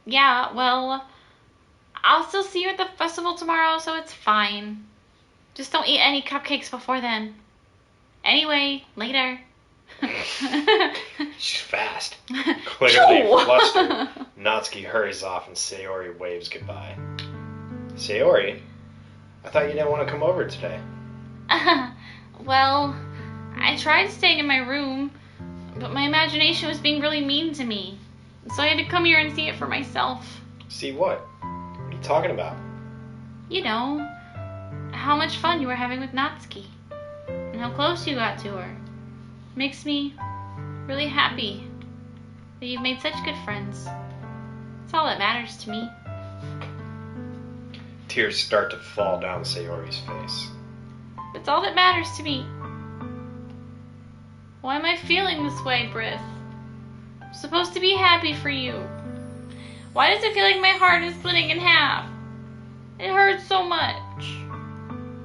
Yeah, well, I'll still see you at the festival tomorrow, so it's fine. Just don't eat any cupcakes before then. Anyway, later. She's fast. Clearly flustered. Natsuki hurries off and Sayori waves goodbye. Sayori, I thought you didn't want to come over today. Well, I tried staying in my room, but my imagination was being really mean to me. So I had to come here and see it for myself. See what? What are you talking about? You know, how much fun you were having with Natsuki. And how close you got to her. Makes me really happy that you've made such good friends. That's all that matters to me. Tears start to fall down Sayori's face. That's all that matters to me. Why am I feeling this way, Briss? I'm supposed to be happy for you. Why does it feel like my heart is splitting in half? It hurts so much.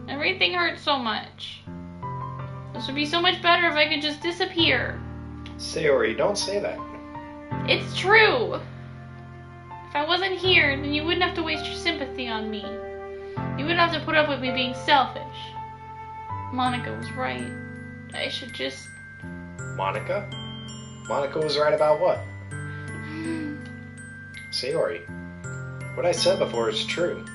Everything hurts so much. This would be so much better if I could just disappear. Sayori, don't say that. It's true. If I wasn't here, then you wouldn't have to waste your sympathy on me. You wouldn't have to put up with me being selfish. Monica was right. I should just... Monica? Monica was right about what? Sayori, what I said before is true.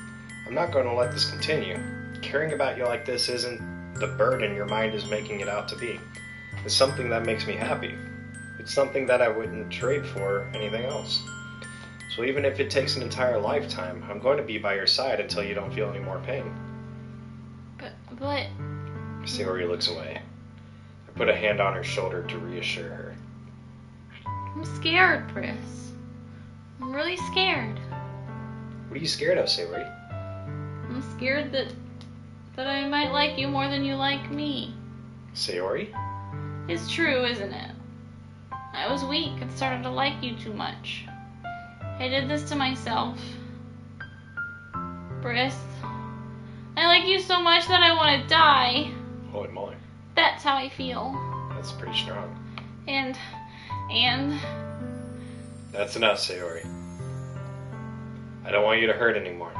I'm not going to let this continue. Caring about you like this isn't the burden your mind is making it out to be. It's something that makes me happy. It's something that I wouldn't trade for anything else. So even if it takes an entire lifetime, I'm going to be by your side until you don't feel any more pain. But... Sayori looks away. I put a hand on her shoulder to reassure her. I'm scared, Briss. I'm really scared. What are you scared of, Sayori? I'm scared that I might like you more than you like me. Sayori? It's true, isn't it? I was weak and started to like you too much. I did this to myself. Briss, I like you so much that I want to die. Holy moly. That's how I feel. That's pretty strong. And... That's enough, Sayori. I don't want you to hurt anymore.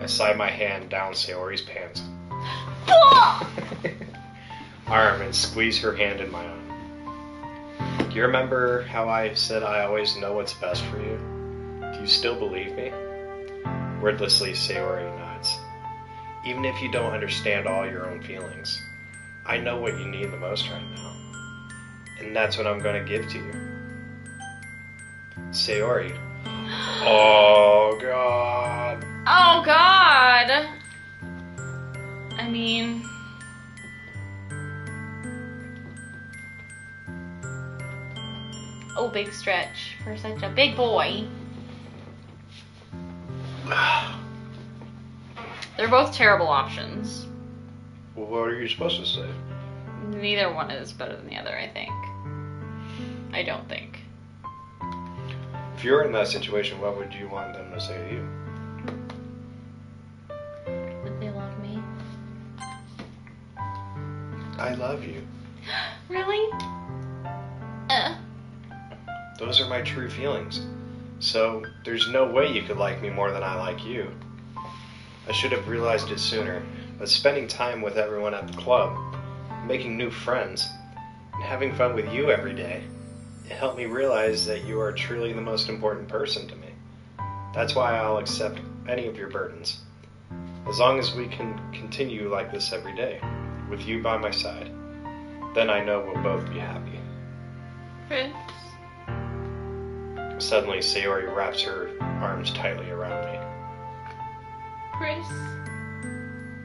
I slide my hand down Sayori's pants. Arm and squeeze her hand in my own. Do you remember how I said I always know what's best for you? Do you still believe me? Wordlessly, Sayori nods. Even if you don't understand all your own feelings, I know what you need the most right now. And that's what I'm going to give to you. Sayori. Oh, God. Oh, God. I mean... Oh, big stretch for such a big boy. They're both terrible options. Well, what are you supposed to say? Neither one is better than the other, I think. I don't think. If you were in that situation, what would you want them to say to you? That they love me. I love you. Really? Those are my true feelings. So, there's no way you could like me more than I like you. I should have realized it sooner, but spending time with everyone at the club, making new friends, and having fun with you every day, it helped me realize that you are truly the most important person to me. That's why I'll accept any of your burdens. As long as we can continue like this every day, with you by my side, then I know we'll both be happy. Prince. Suddenly, Sayori wraps her arms tightly around me. Chris,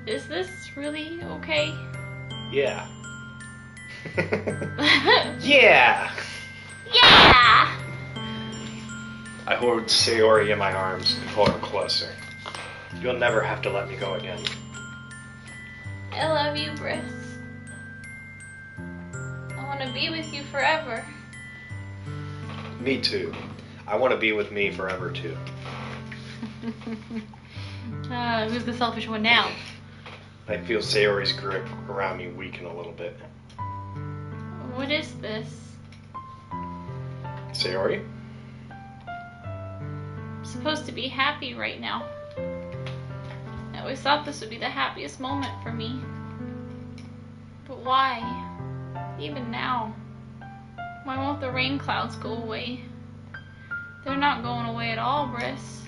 is this really okay? Yeah. Yeah! Yeah! I hold Sayori in my arms and pull her closer. You'll never have to let me go again. I love you, Briss. I want to be with you forever. Me too. I want to be with me forever too. Who's the selfish one now? I feel Sayori's grip around me weaken a little bit. What is this? Sayori? I'm supposed to be happy right now. I always thought this would be the happiest moment for me. But why? Even now. Why won't the rain clouds go away? They're not going away at all, Briss.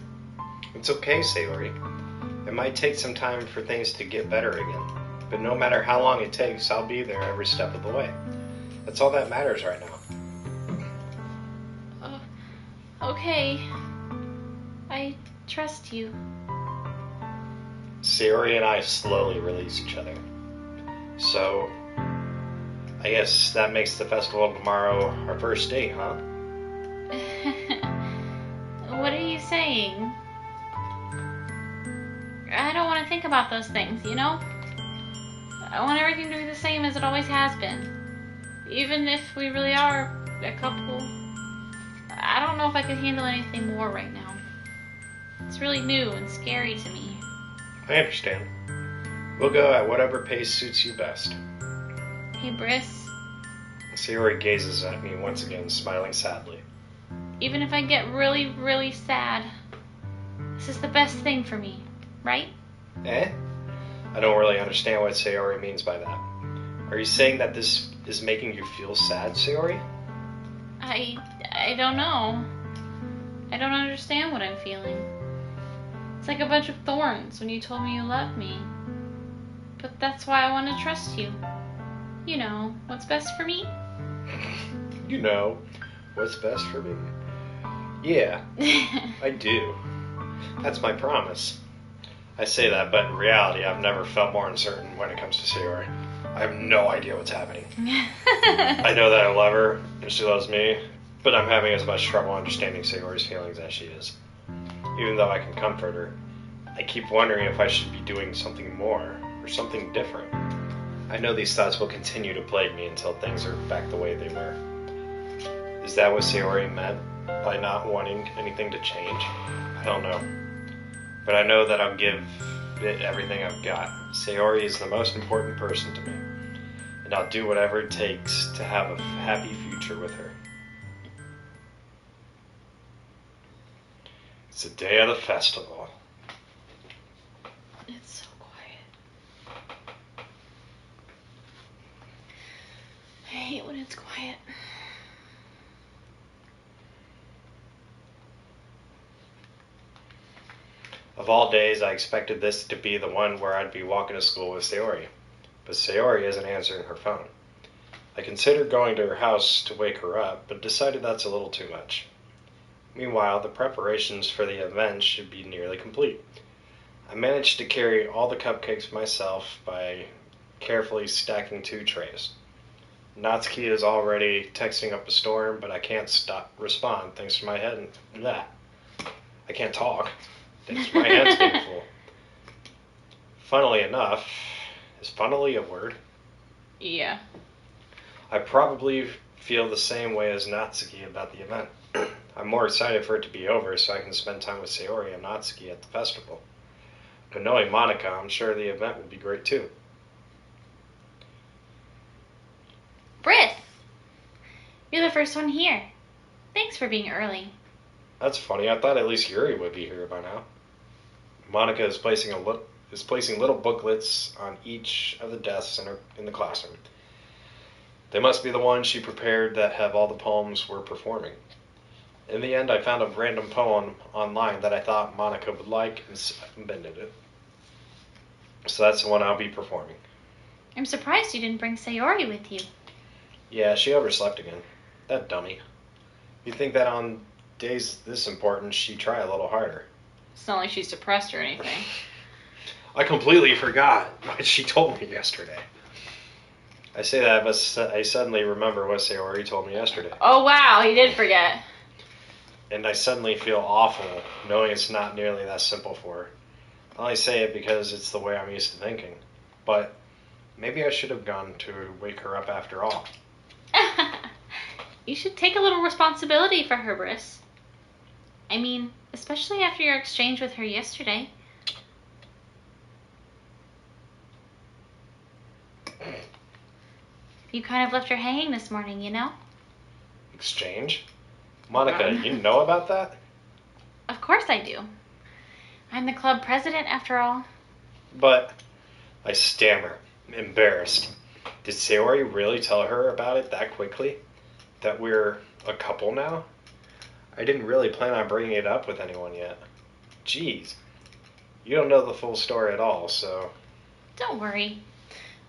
It's okay, Sayori. It might take some time for things to get better again. But no matter how long it takes, I'll be there every step of the way. That's all that matters right now. Okay. I trust you. Sayori and I slowly release each other. So, I guess that makes the festival tomorrow our first date, huh? What are you saying? I don't want to think about those things, you know? I want everything to be the same as it always has been. Even if we really are a couple, I don't know if I could handle anything more right now. It's really new and scary to me. I understand. We'll go at whatever pace suits you best. Hey, Briss. Sayori gazes at me once again, smiling sadly. Even if I get really, really sad, this is the best thing for me, right? Eh? I don't really understand what Sayori means by that. Are you saying that this is making you feel sad, Sayori? I don't know. I don't understand what I'm feeling. It's like a bunch of thorns when you told me you loved me. But that's why I want to trust you. You know what's best for me? You know what's best for me? Yeah, I do. That's my promise. I say that, but in reality, I've never felt more uncertain when it comes to Sayori. I have no idea what's happening. I know that I love her, and she loves me, but I'm having as much trouble understanding Sayori's feelings as she is. Even though I can comfort her, I keep wondering if I should be doing something more, or something different. I know these thoughts will continue to plague me until things are back the way they were. Is that what Sayori meant by not wanting anything to change? I don't know. But I know that I'll give it everything I've got. Sayori is the most important person to me, and I'll do whatever it takes to have a happy future with her. It's the day of the festival. It's so quiet. I hate when it's quiet. Of all days, I expected this to be the one where I'd be walking to school with Sayori, but Sayori isn't answering her phone. I considered going to her house to wake her up, but decided that's a little too much. Meanwhile, the preparations for the event should be nearly complete. I managed to carry all the cupcakes myself by carefully stacking 2 trays. Natsuki is already texting up a storm, but I can't respond thanks to my head and that. I can't talk. Thanks to my hands being full. Funnily enough, is funnily a word? Yeah. I probably feel the same way as Natsuki about the event. I'm more excited for it to be over so I can spend time with Sayori and Natsuki at the festival. But knowing Monica, I'm sure the event will be great too. Briss! You're the first one here. Thanks for being early. That's funny. I thought at least Yuri would be here by now. Monica is placing little booklets on each of the desks in the classroom. They must be the ones she prepared that have all the poems we're performing. In the end, I found a random poem online that I thought Monica would like and submitted it. So that's the one I'll be performing. I'm surprised you didn't bring Sayori with you. Yeah, she overslept again. That dummy. You'd think that on days this important, she'd try a little harder. It's not like she's depressed or anything. I completely forgot what she told me yesterday. I say that, but I suddenly remember what Sayori told me yesterday. Oh, wow, he did forget. And I suddenly feel awful knowing it's not nearly that simple for her. I only say it because it's the way I'm used to thinking. But maybe I should have gone to wake her up after all. You should take a little responsibility for her, Briss. I mean, especially after your exchange with her yesterday. You kind of left her hanging this morning, you know? Exchange? Monica, you know about that? Of course I do. I'm the club president, after all. But I stammer, embarrassed. Did Sayori really tell her about it that quickly? That we're a couple now? I didn't really plan on bringing it up with anyone yet. Jeez. You don't know the full story at all, so... Don't worry.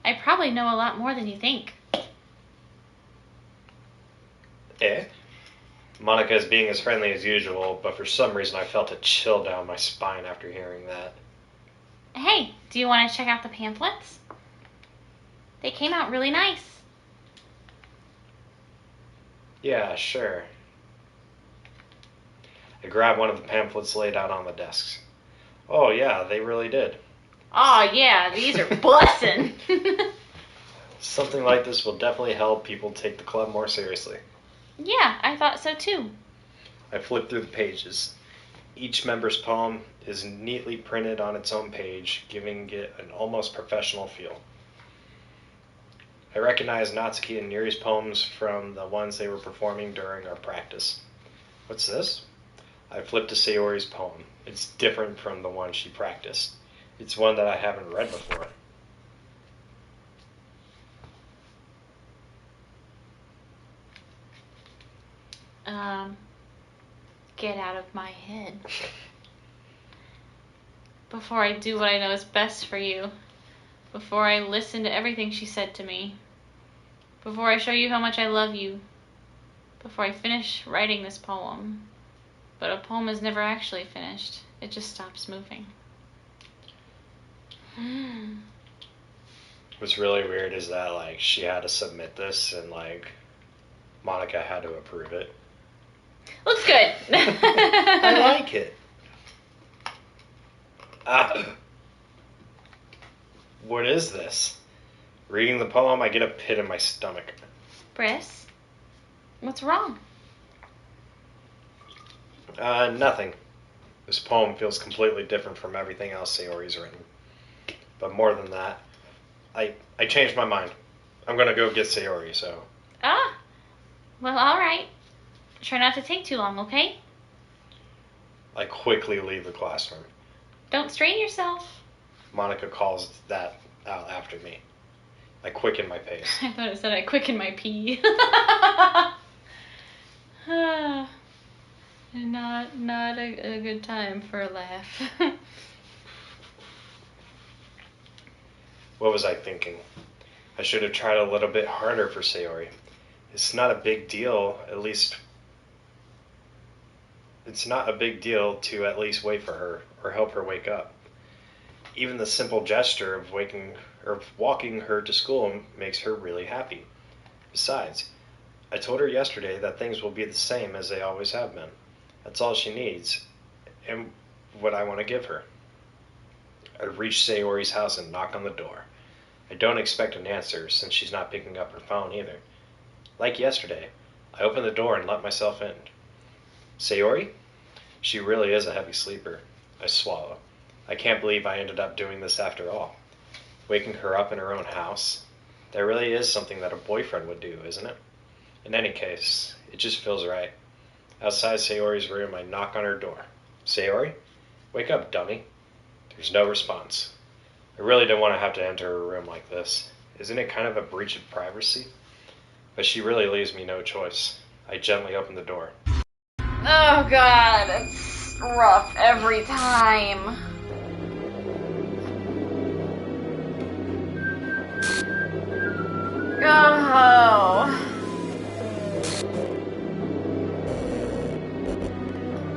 I probably know a lot more than you think. Eh? Monica is being as friendly as usual, but for some reason I felt a chill down my spine after hearing that. Hey, do you want to check out the pamphlets? They came out really nice. Yeah, sure. I grabbed one of the pamphlets laid out on the desks. Oh yeah, they really did. Oh yeah, these are bussin'. Something like this will definitely help people take the club more seriously. Yeah, I thought so too. I flipped through the pages. Each member's poem is neatly printed on its own page, giving it an almost professional feel. I recognized Natsuki and Yuri's poems from the ones they were performing during our practice. What's this? I flipped to Sayori's poem. It's different from the one she practiced. It's one that I haven't read before. Get out of my head. Before I do what I know is best for you, before I listen to everything she said to me, before I show you how much I love you, before I finish writing this poem. But a poem is never actually finished. It just stops moving. What's really weird is that, like, she had to submit this and, like, Monica had to approve it. Looks good. I like it. What is this? Reading the poem, I get a pit in my stomach. Briss, what's wrong? Nothing. This poem feels completely different from everything else Sayori's written. But more than that, I changed my mind. I'm gonna go get Sayori, so. Ah, well, alright. Try not to take too long, okay? I quickly leave the classroom. Don't strain yourself. Monica calls that out after me. I quicken my pace. I thought it said I quicken my pee. Not a good time for a laugh. What was I thinking? I should have tried a little bit harder for Sayori. It's not a big deal, at least. It's not a big deal to at least wait for her or help her wake up. Even the simple gesture of walking her to school makes her really happy. Besides, I told her yesterday that things will be the same as they always have been. That's all she needs, and what I want to give her. I reach Sayori's house and knock on the door. I don't expect an answer since she's not picking up her phone either. Like yesterday, I open the door and let myself in. Sayori? She really is a heavy sleeper. I swallow. I can't believe I ended up doing this after all. Waking her up in her own house. That really is something that a boyfriend would do, isn't it? In any case, it just feels right. Outside Sayori's room, I knock on her door. Sayori? Wake up, dummy. There's no response. I really don't want to have to enter her room like this. Isn't it kind of a breach of privacy? But she really leaves me no choice. I gently open the door. Oh god, it's rough every time. Oh.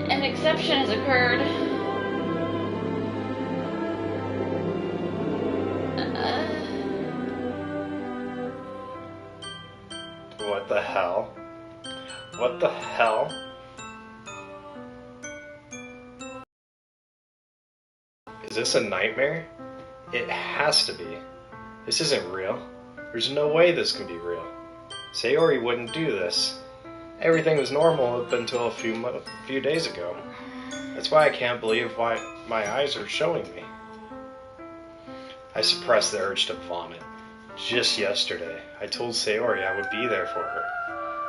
An exception has occurred. What the hell? What the hell? Is this a nightmare? It has to be. This isn't real. There's no way this can be real. Sayori wouldn't do this. Everything was normal up until a few days ago. That's why I can't believe why my eyes are showing me. I suppress the urge to vomit. Just yesterday, I told Sayori I would be there for her.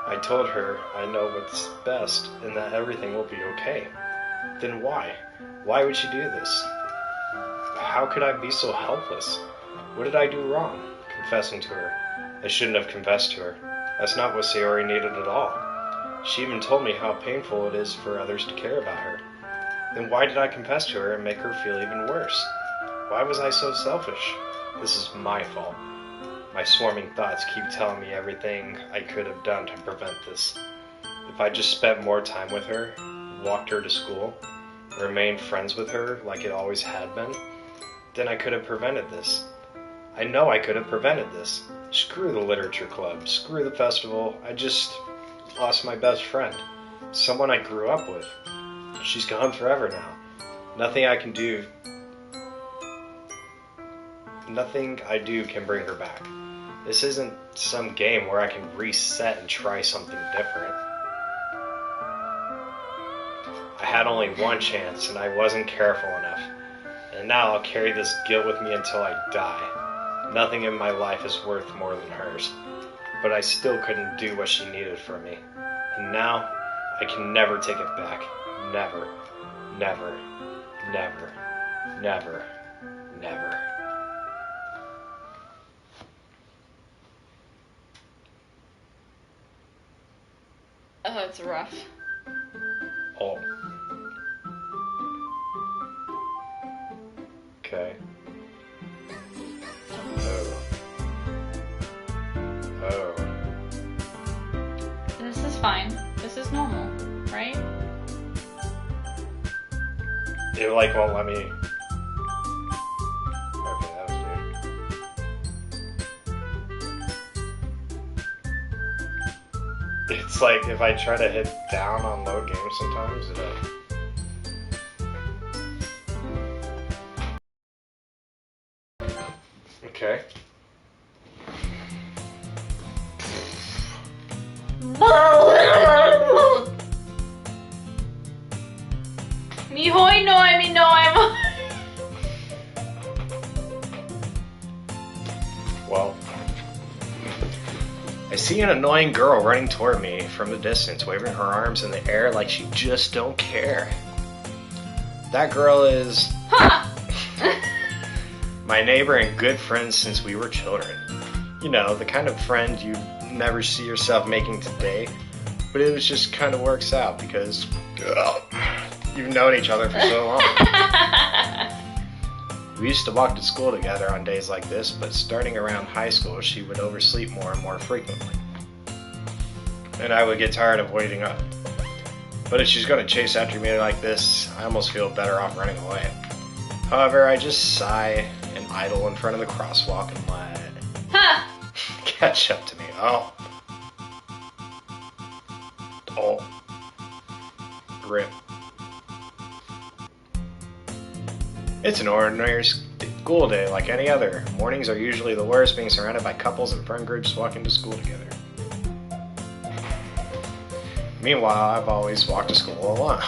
I told her I know what's best and that everything will be okay. Then why? Why would she do this? How could I be so helpless? What did I do wrong? Confessing to her. I shouldn't have confessed to her. That's not what Sayori needed at all. She even told me how painful it is for others to care about her. Then why did I confess to her and make her feel even worse? Why was I so selfish? This is my fault. My swarming thoughts keep telling me everything I could have done to prevent this. If I just spent more time with her, walked her to school, remained friends with her like it always had been, then I could have prevented this. I know I could have prevented this. Screw the literature club, screw the festival. I just lost my best friend, someone I grew up with. She's gone forever now. Nothing I do can bring her back. This isn't some game where I can reset and try something different. I had only one chance and I wasn't careful enough. And now I'll carry this guilt with me until I die. Nothing in my life is worth more than hers. But I still couldn't do what she needed from me. And now, I can never take it back. Never. Never. Never. Never. Never. Oh, it's rough. Oh. Okay. This is normal, right? It like won't let me. Okay, that was weird. It's like if I try to hit down on load games sometimes, Okay. Mihoi no I mean no I'm. Well, I see an annoying girl running toward me from the distance, waving her arms in the air like she just don't care. That girl is my neighbor and good friend since we were children. You know, the kind of friend you never see yourself making today, but it was just kind of works out because you've known each other for so long. We used to walk to school together on days like this, but starting around high school, she would oversleep more and more frequently. And I would get tired of waiting up. But if she's going to chase after me like this, I almost feel better off running away. However, I just sigh and idle in front of the crosswalk and let catch up to me. Oh. Rip. It's an ordinary school day like any other. Mornings are usually the worst, being surrounded by couples and friend groups walking to school together. Meanwhile, I've always walked to school alone.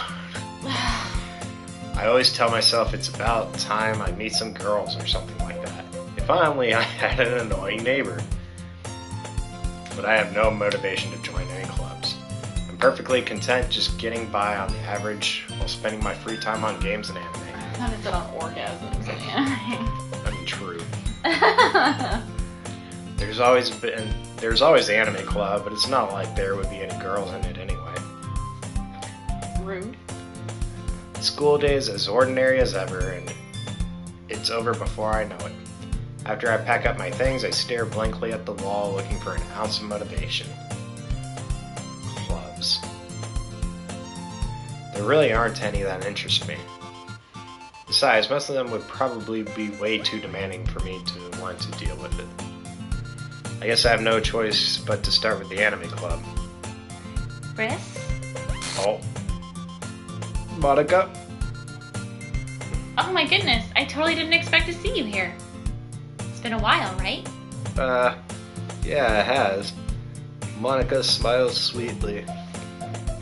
I always tell myself it's about time I meet some girls or something like that. If only I had an annoying neighbor. But I have no motivation to join any clubs. I'm perfectly content just getting by on the average while spending my free time on games and anime. Not if it's on orgasms and anime. I mean, true. There's always the anime club, but it's not like there would be any girls in it anyway. Rude. School day is as ordinary as ever, and it's over before I know it. After I pack up my things, I stare blankly at the wall looking for an ounce of motivation. Clubs. There really aren't any that interest me. Besides, most of them would probably be way too demanding for me to want to deal with it. I guess I have no choice but to start with the anime club. Chris? Oh. Monica? Oh my goodness, I totally didn't expect to see you here. It's been a while, right? Yeah, it has. Monica smiles sweetly.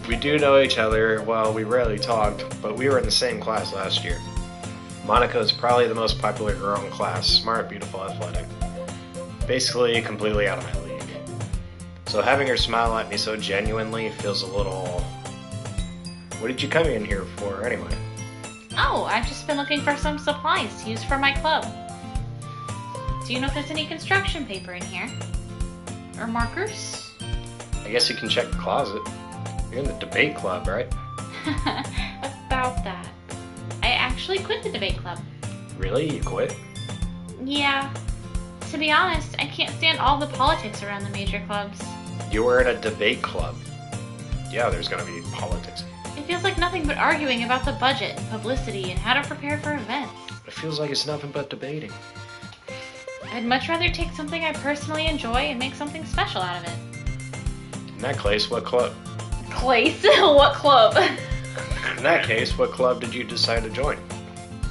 We do know each other, well, we rarely talked, but we were in the same class last year. Monica is probably the most popular girl in class, smart, beautiful, athletic. Basically, completely out of my league. So having her smile at me so genuinely feels a little... What did you come in here for, anyway? Oh, I've just been looking for some supplies to use for my club. Do you know if there's any construction paper in here? Or markers? I guess you can check the closet. You're in the debate club, right? About that. I actually quit the debate club. Really? You quit? Yeah. To be honest, I can't stand all the politics around the major clubs. You were in a debate club. Yeah, there's gonna be politics. It feels like nothing but arguing about the budget and publicity and how to prepare for events. It feels like it's nothing but debating. I'd much rather take something I personally enjoy and make something special out of it. In that case, what club? Place? What club? In that case, what club did you decide to join?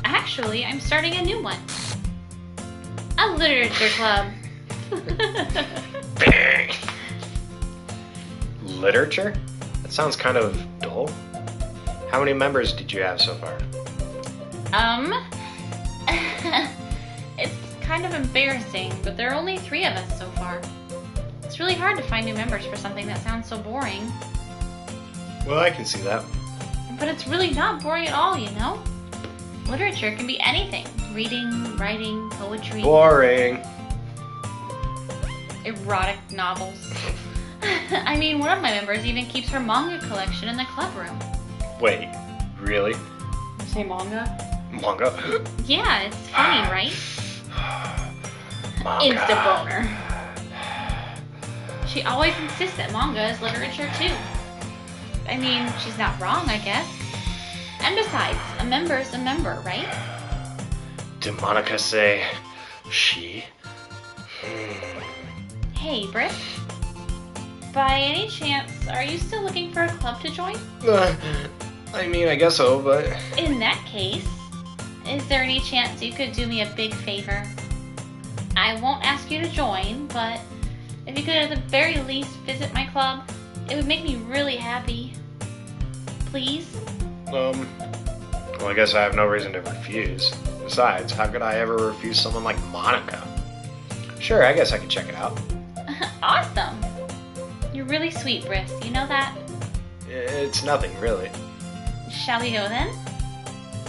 Actually, I'm starting a new one. A literature club. Literature? That sounds kind of dull. How many members did you have so far? It's kind of embarrassing, but there are only 3 of us so far. It's really hard to find new members for something that sounds so boring. Well, I can see that. But it's really not boring at all, you know? Literature can be anything. Reading, writing, poetry. Boring. Erotic novels. I mean, one of my members even keeps her manga collection in the club room. Wait, really? You say manga? Manga? Yeah, it's funny, right? Manga. Insta boner. She always insists that manga is literature too. I mean, she's not wrong, I guess. And besides, a member's a member, right? Did Monica say she? Hey, Britt. By any chance, are you still looking for a club to join? I mean, I guess so, but... In that case, is there any chance you could do me a big favor? I won't ask you to join, but if you could at the very least visit my club, it would make me really happy. Please? Well, I guess I have no reason to refuse. Besides, how could I ever refuse someone like Monica? Sure, I guess I could check it out. Awesome! You're really sweet, Briss. You know that? It's nothing, really. Shall we go then?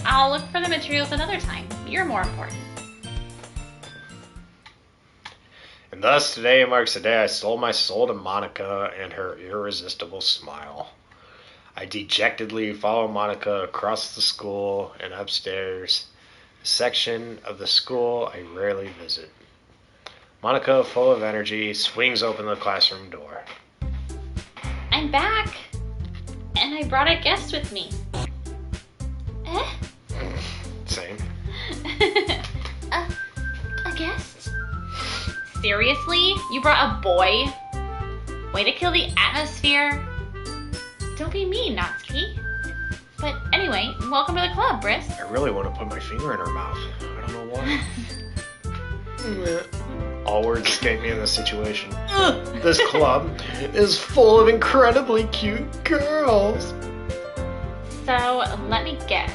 I'll look for the materials another time. You're more important. And thus, today marks the day I sold my soul to Monica and her irresistible smile. I dejectedly follow Monica across the school and upstairs, a section of the school I rarely visit. Monica, full of energy, swings open the classroom door. I'm back! And I brought a guest with me. Same. A guest? Seriously? You brought a boy? Way to kill the atmosphere. Don't be mean, Natsuki. But anyway, welcome to the club, Briss. I really want to put my finger in her mouth. I don't know why. All words escape me in this situation. This club is full of incredibly cute girls. So, let me guess.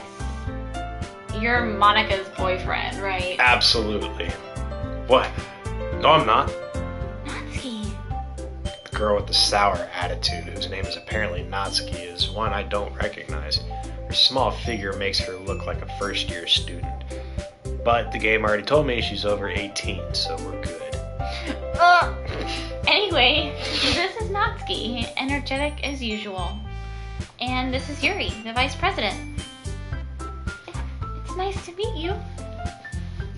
You're Monica's boyfriend, right? Absolutely. What? No, I'm not. Natsuki. The girl with the sour attitude, whose name is apparently Natsuki, is one I don't recognize. Her small figure makes her look like a first-year student. But the game already told me she's over 18, so we're good. Anyway, this is Natsuki, energetic as usual. And this is Yuri, the vice president. It's nice to meet you.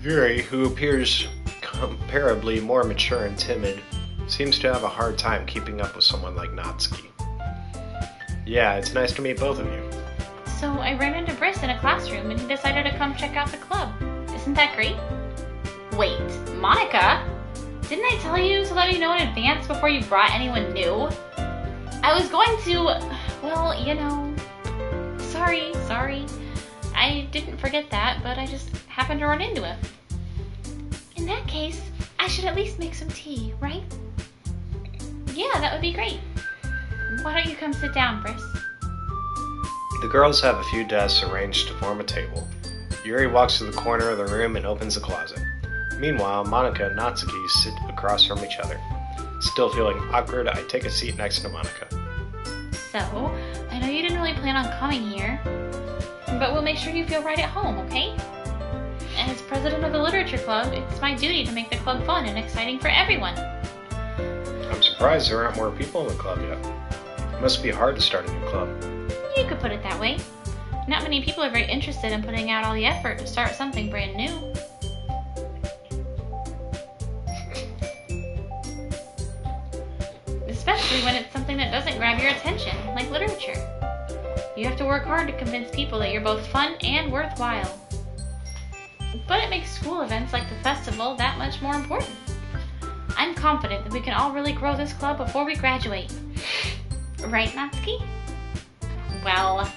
Yuri, who appears comparably more mature and timid, seems to have a hard time keeping up with someone like Natsuki. Yeah, it's nice to meet both of you. So I ran into Briss in a classroom and he decided to come check out the club. Isn't that great? Wait, Monica? Didn't I tell you to let me know in advance before you brought anyone new? I was going to, well, you know, sorry. I didn't forget that, but I just happened to run into him. In that case, I should at least make some tea, right? Yeah, that would be great. Why don't you come sit down, Briss? The girls have a few desks arranged to form a table. Yuri walks to the corner of the room and opens the closet. Meanwhile, Monica and Natsuki sit across from each other. Still feeling awkward, I take a seat next to Monica. So, I know you didn't really plan on coming here, but we'll make sure you feel right at home, okay? As president of the literature club, it's my duty to make the club fun and exciting for everyone. I'm surprised there aren't more people in the club yet. It must be hard to start a new club. You could put it that way. Not many people are very interested in putting out all the effort to start something brand new. Especially when it's something that doesn't grab your attention, like literature. You have to work hard to convince people that you're both fun and worthwhile. But it makes school events like the festival that much more important. I'm confident that we can all really grow this club before we graduate. Right, Natsuki? Well,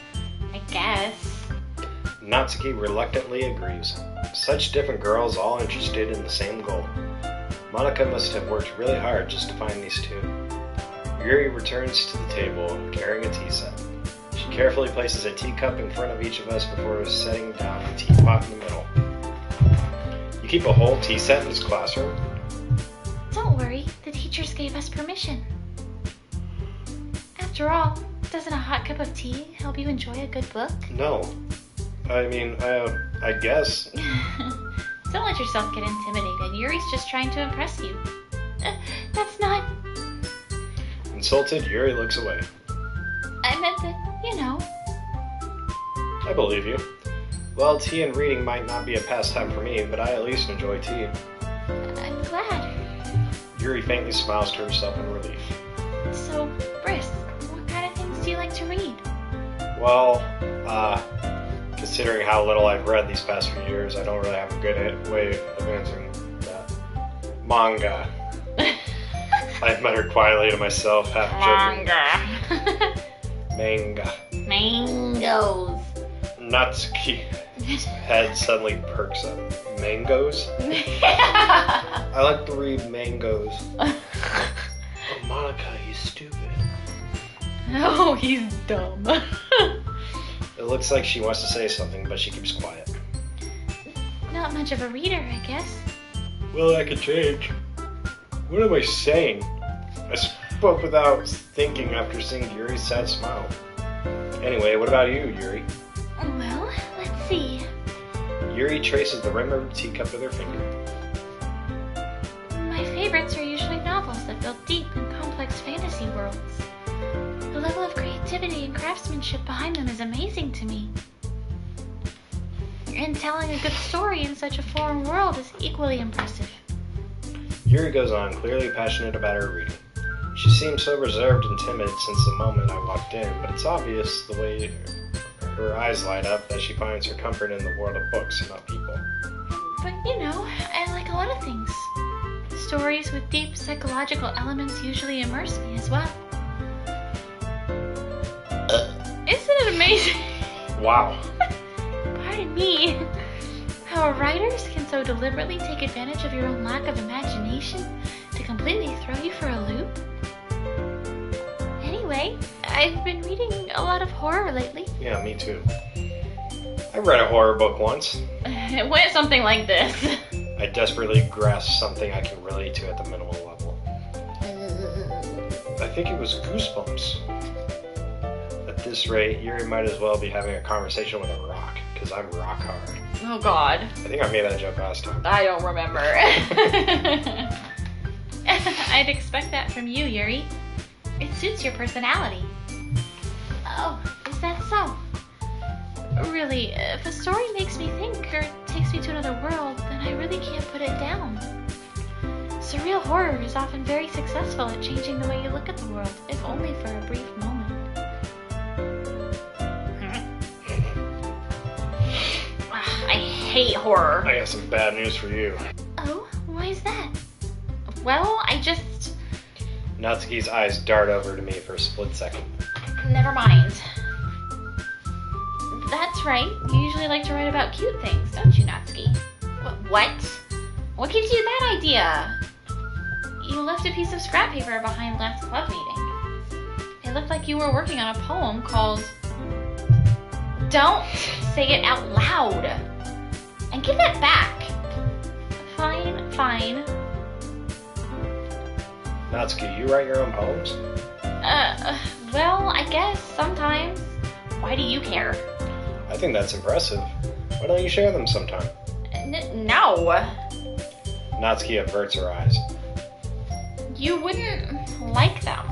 I guess. Natsuki reluctantly agrees. Such different girls all interested in the same goal. Monica must have worked really hard just to find these two. Yuri returns to the table, carrying a tea set. She carefully places a teacup in front of each of us before setting down a teapot in the middle. You keep a whole tea set in this classroom? Don't worry, the teachers gave us permission. After all, doesn't a hot cup of tea help you enjoy a good book? No. I guess. Don't let yourself get intimidated. Yuri's just trying to impress you. That's not... Insulted, Yuri looks away. I meant that, you know. I believe you. Well, tea and reading might not be a pastime for me, but I at least enjoy tea. I'm glad. Yuri faintly smiles to herself in relief. So, Briss, what kind of things do you like to read? Well, considering how little I've read these past few years, I don't really have a good way of answering that. Manga. I muttered quietly to myself, half joking. Manga. Mangoes. Natsuki's head suddenly perks up. Mangoes? I like to read mangoes. Oh, Monica, he's stupid. Oh, he's dumb. It looks like she wants to say something, but she keeps quiet. Not much of a reader, I guess. Well, that could change. What am I saying? I spoke without thinking after seeing Yuri's sad smile. Anyway, what about you, Yuri? Well, let's see. Yuri traces the rim of her teacup with her finger. My favorites are usually novels that build deep and complex fantasy worlds. The level of creativity and craftsmanship behind them is amazing to me. And telling a good story in such a foreign world is equally impressive. Yuri goes on, clearly passionate about her reading. She seems so reserved and timid since the moment I walked in, but it's obvious the way her eyes light up that she finds her comfort in the world of books and not people. But you know, I like a lot of things. Stories with deep psychological elements usually immerse me as well. Isn't it amazing? Wow. Pardon me. How writers can so deliberately take advantage of your own lack of imagination to completely throw you for a loop? Anyway, I've been reading a lot of horror lately. Yeah, me too. I read a horror book once. It went something like this. I desperately grasped something I can relate to at the minimal level. I think it was Goosebumps. At this rate, Yuri might as well be having a conversation with a rock, because I'm rock hard. Oh God. I think I made that joke last time. I don't remember. I'd expect that from you, Yuri. It suits your personality. Oh, is that so? Really, if a story makes me think or takes me to another world, then I really can't put it down. Surreal horror is often very successful at changing the way you look at the world, if only for a brief moment. I hate horror. I got some bad news for you. Oh, why is that? Well, I just... Natsuki's eyes dart over to me for a split second. Never mind. That's right. You usually like to write about cute things, don't you, Natsuki? What? What gives you that idea? You left a piece of scrap paper behind last club meeting. It looked like you were working on a poem called... Don't say it out loud. And give that back. Fine. Natsuki, you write your own poems? Well, I guess sometimes. Why do you care? I think that's impressive. Why don't you share them sometime? No. Natsuki averts her eyes. You wouldn't like them.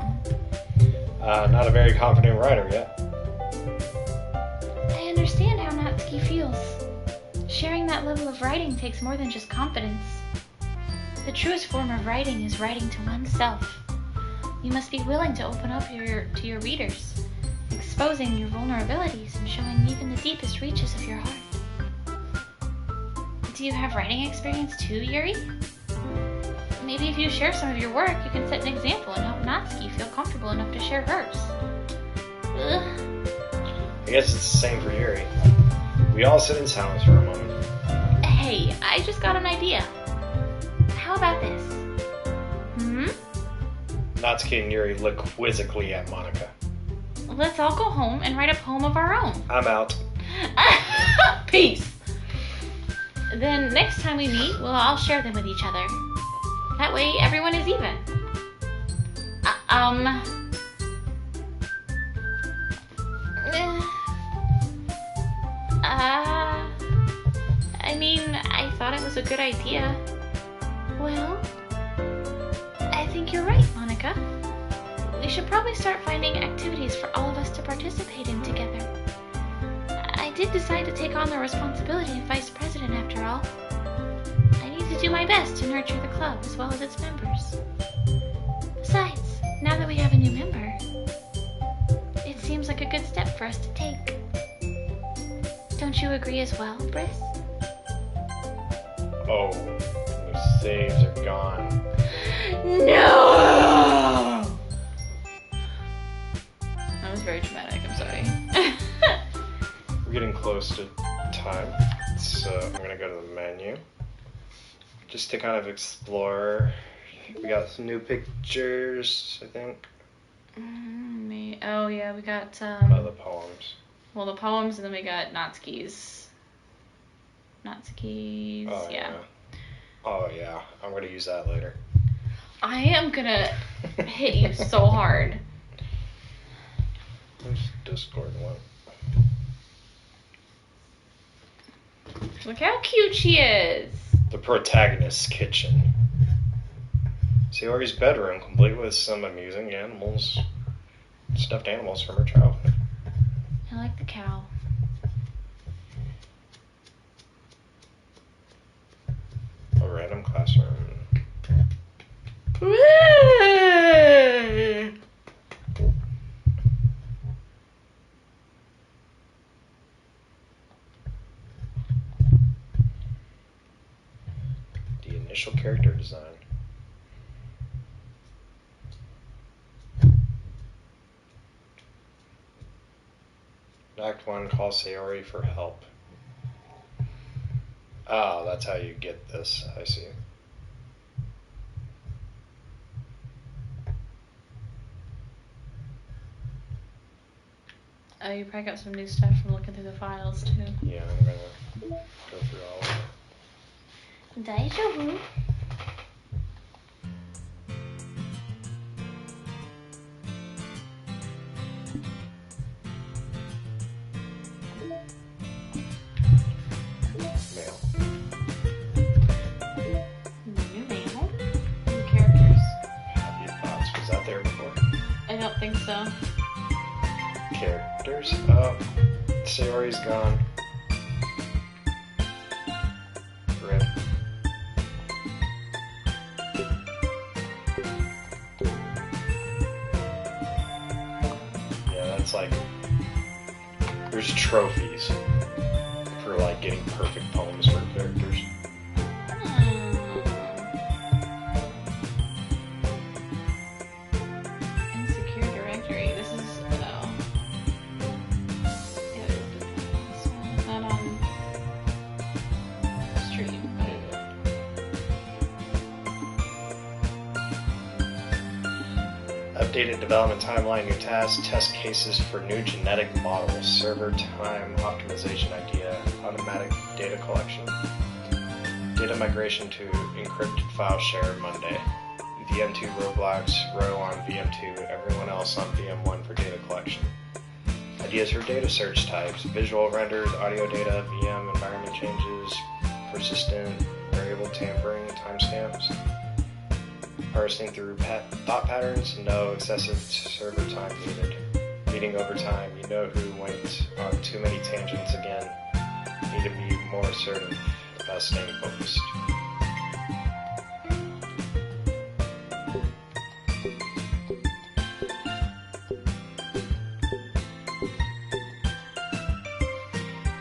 Not a very confident writer yet. I understand how Natsuki feels. Sharing that level of writing takes more than just confidence. The truest form of writing is writing to oneself. You must be willing to open up to your readers, exposing your vulnerabilities and showing even the deepest reaches of your heart. Do you have writing experience too, Yuri? Maybe if you share some of your work, you can set an example and help Natsuki feel comfortable enough to share hers. Ugh. I guess it's the same for Yuri. We all sit in silence for a moment. Hey, I just got an idea. How about this? Natsuki and Yuri look quizzically at Monica. Let's all go home and write a poem of our own. I'm out. Peace. Then next time we meet, we'll all share them with each other. That way everyone is even. I mean, I thought it was a good idea. Well, I think you're right, Monica. We should probably start finding activities for all of us to participate in together. I did decide to take on the responsibility of vice president after all. I need to do my best to nurture the club as well as its members. Besides, now that we have a new member, it seems like a for us to take. Don't you agree as well, Briss? Oh, the saves are gone. No! That was very dramatic, I'm sorry. We're getting close to time, so I'm gonna go to the menu. Just to kind of explore. We got some new pictures, I think. Oh yeah, we got The poems. well, the poems, and then we got Natsuki's. Oh, yeah. Oh yeah, I'm gonna use that later. I am gonna hit you so hard. There's Discord one. Look how cute she is. The protagonist's kitchen. Sayori's bedroom, complete with some amusing animals, stuffed animals from her childhood. I like the cow. A random classroom. The initial character design. Act 1, call Sayori for help. Oh, that's how you get this. I see. Oh, you probably got some new stuff from looking through the files, too. Yeah, I'm gonna go through all of it. Deja vu. Mail. New mail. New characters. Happy thoughts. Was that there before? I don't think so. Characters. Oh, Sayori's gone. Rip. Yeah, that's like. There's trophies for like getting perfect poems for characters. Insecure directory. This is yeah, this one's not on stream. Updated development timeline, new tasks, test cases for new genetic models, server time optimization idea, automatic data collection, data migration to encrypted file share Monday, VM2 Roblox, row on VM2, everyone else on VM1 for data collection. Ideas for data search types, visual renders, audio data, VM environment changes, persistent variable tampering, timestamps. Parsing through thought patterns, no excessive server time needed. Meeting overtime, you know who went on too many tangents again. Need to be more assertive about staying focused.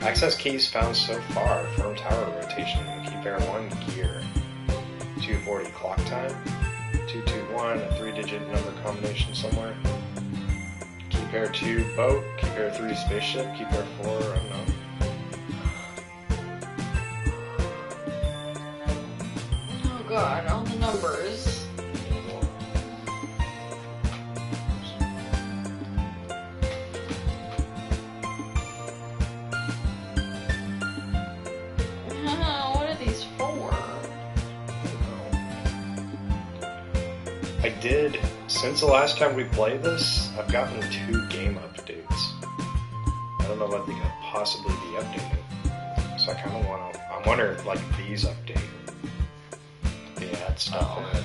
Access keys found so far. Firm tower rotation. Keep air 1 gear. 240 clock time. 221, a 3-digit number combination somewhere. Keep air 2 boat. Keep air 3 spaceship. Keep air 4 unknown. Oh god, all the numbers. What are these for? I did, since the last time we played this, I've gotten 2 game updates. I don't know what they could possibly be updating. So I kind of want to, I wonder if like these update. They add stuff in it.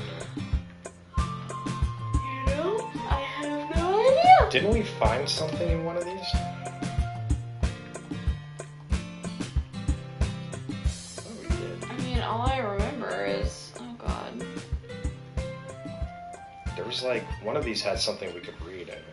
You know, I have no idea. Didn't we find something in one of these? Oh, we did. I mean, all I remember is, oh god. There was like, one of these had something we could read in it.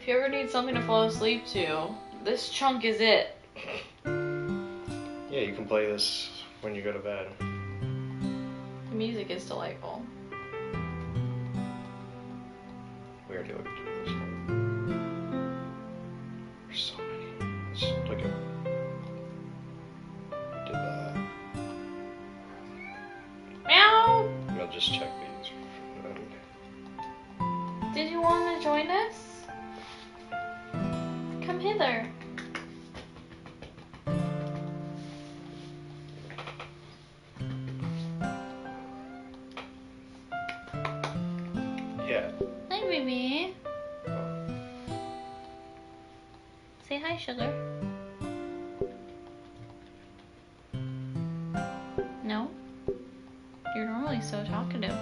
If you ever need something to fall asleep to, this chunk is it. Yeah, you can play this when you go to bed. The music is delightful. We already looked at this one. There's so many. Let's look at. Did that. Meow! I'll just check these. Did you want to join us? Come hither. Yeah. Hi, baby. Say hi, sugar. No? You're normally so talkative.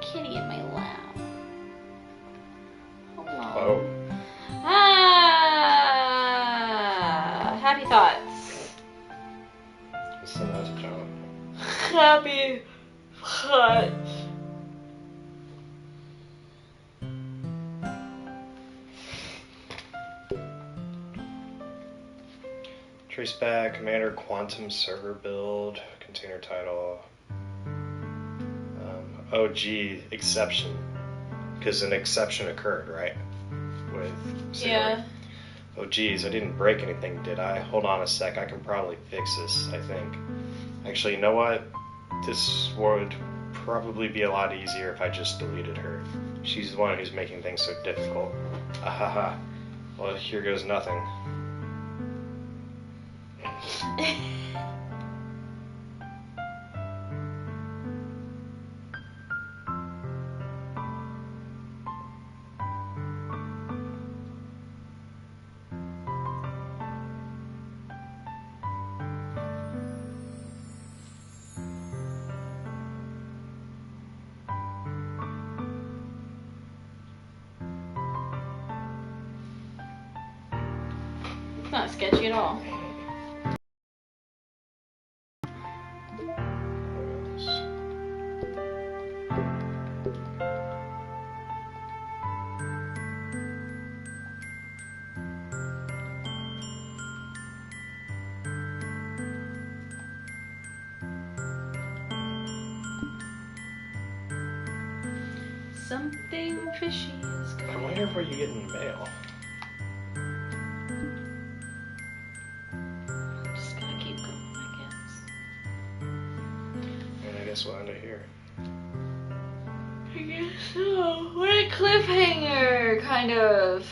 Kitty in my lap. Hello. Oh. Ah, happy thoughts. It's the nice job. Happy thoughts. Traceback, Commander Quantum Server Build, Container Title. Oh gee, exception. Because an exception occurred, right? With Siri. Yeah. Oh geez, I didn't break anything, did I? Hold on a sec, I can probably fix this, I think. Actually, you know what? This would probably be a lot easier if I just deleted her. She's the one who's making things so difficult. Ahaha. Well, here goes nothing. It's not sketchy at all. Something fishy is going I wonder where you get in the mail. I'm just gonna keep going, I And I guess we'll end it here. guess. I guess so. What a cliffhanger, kind of.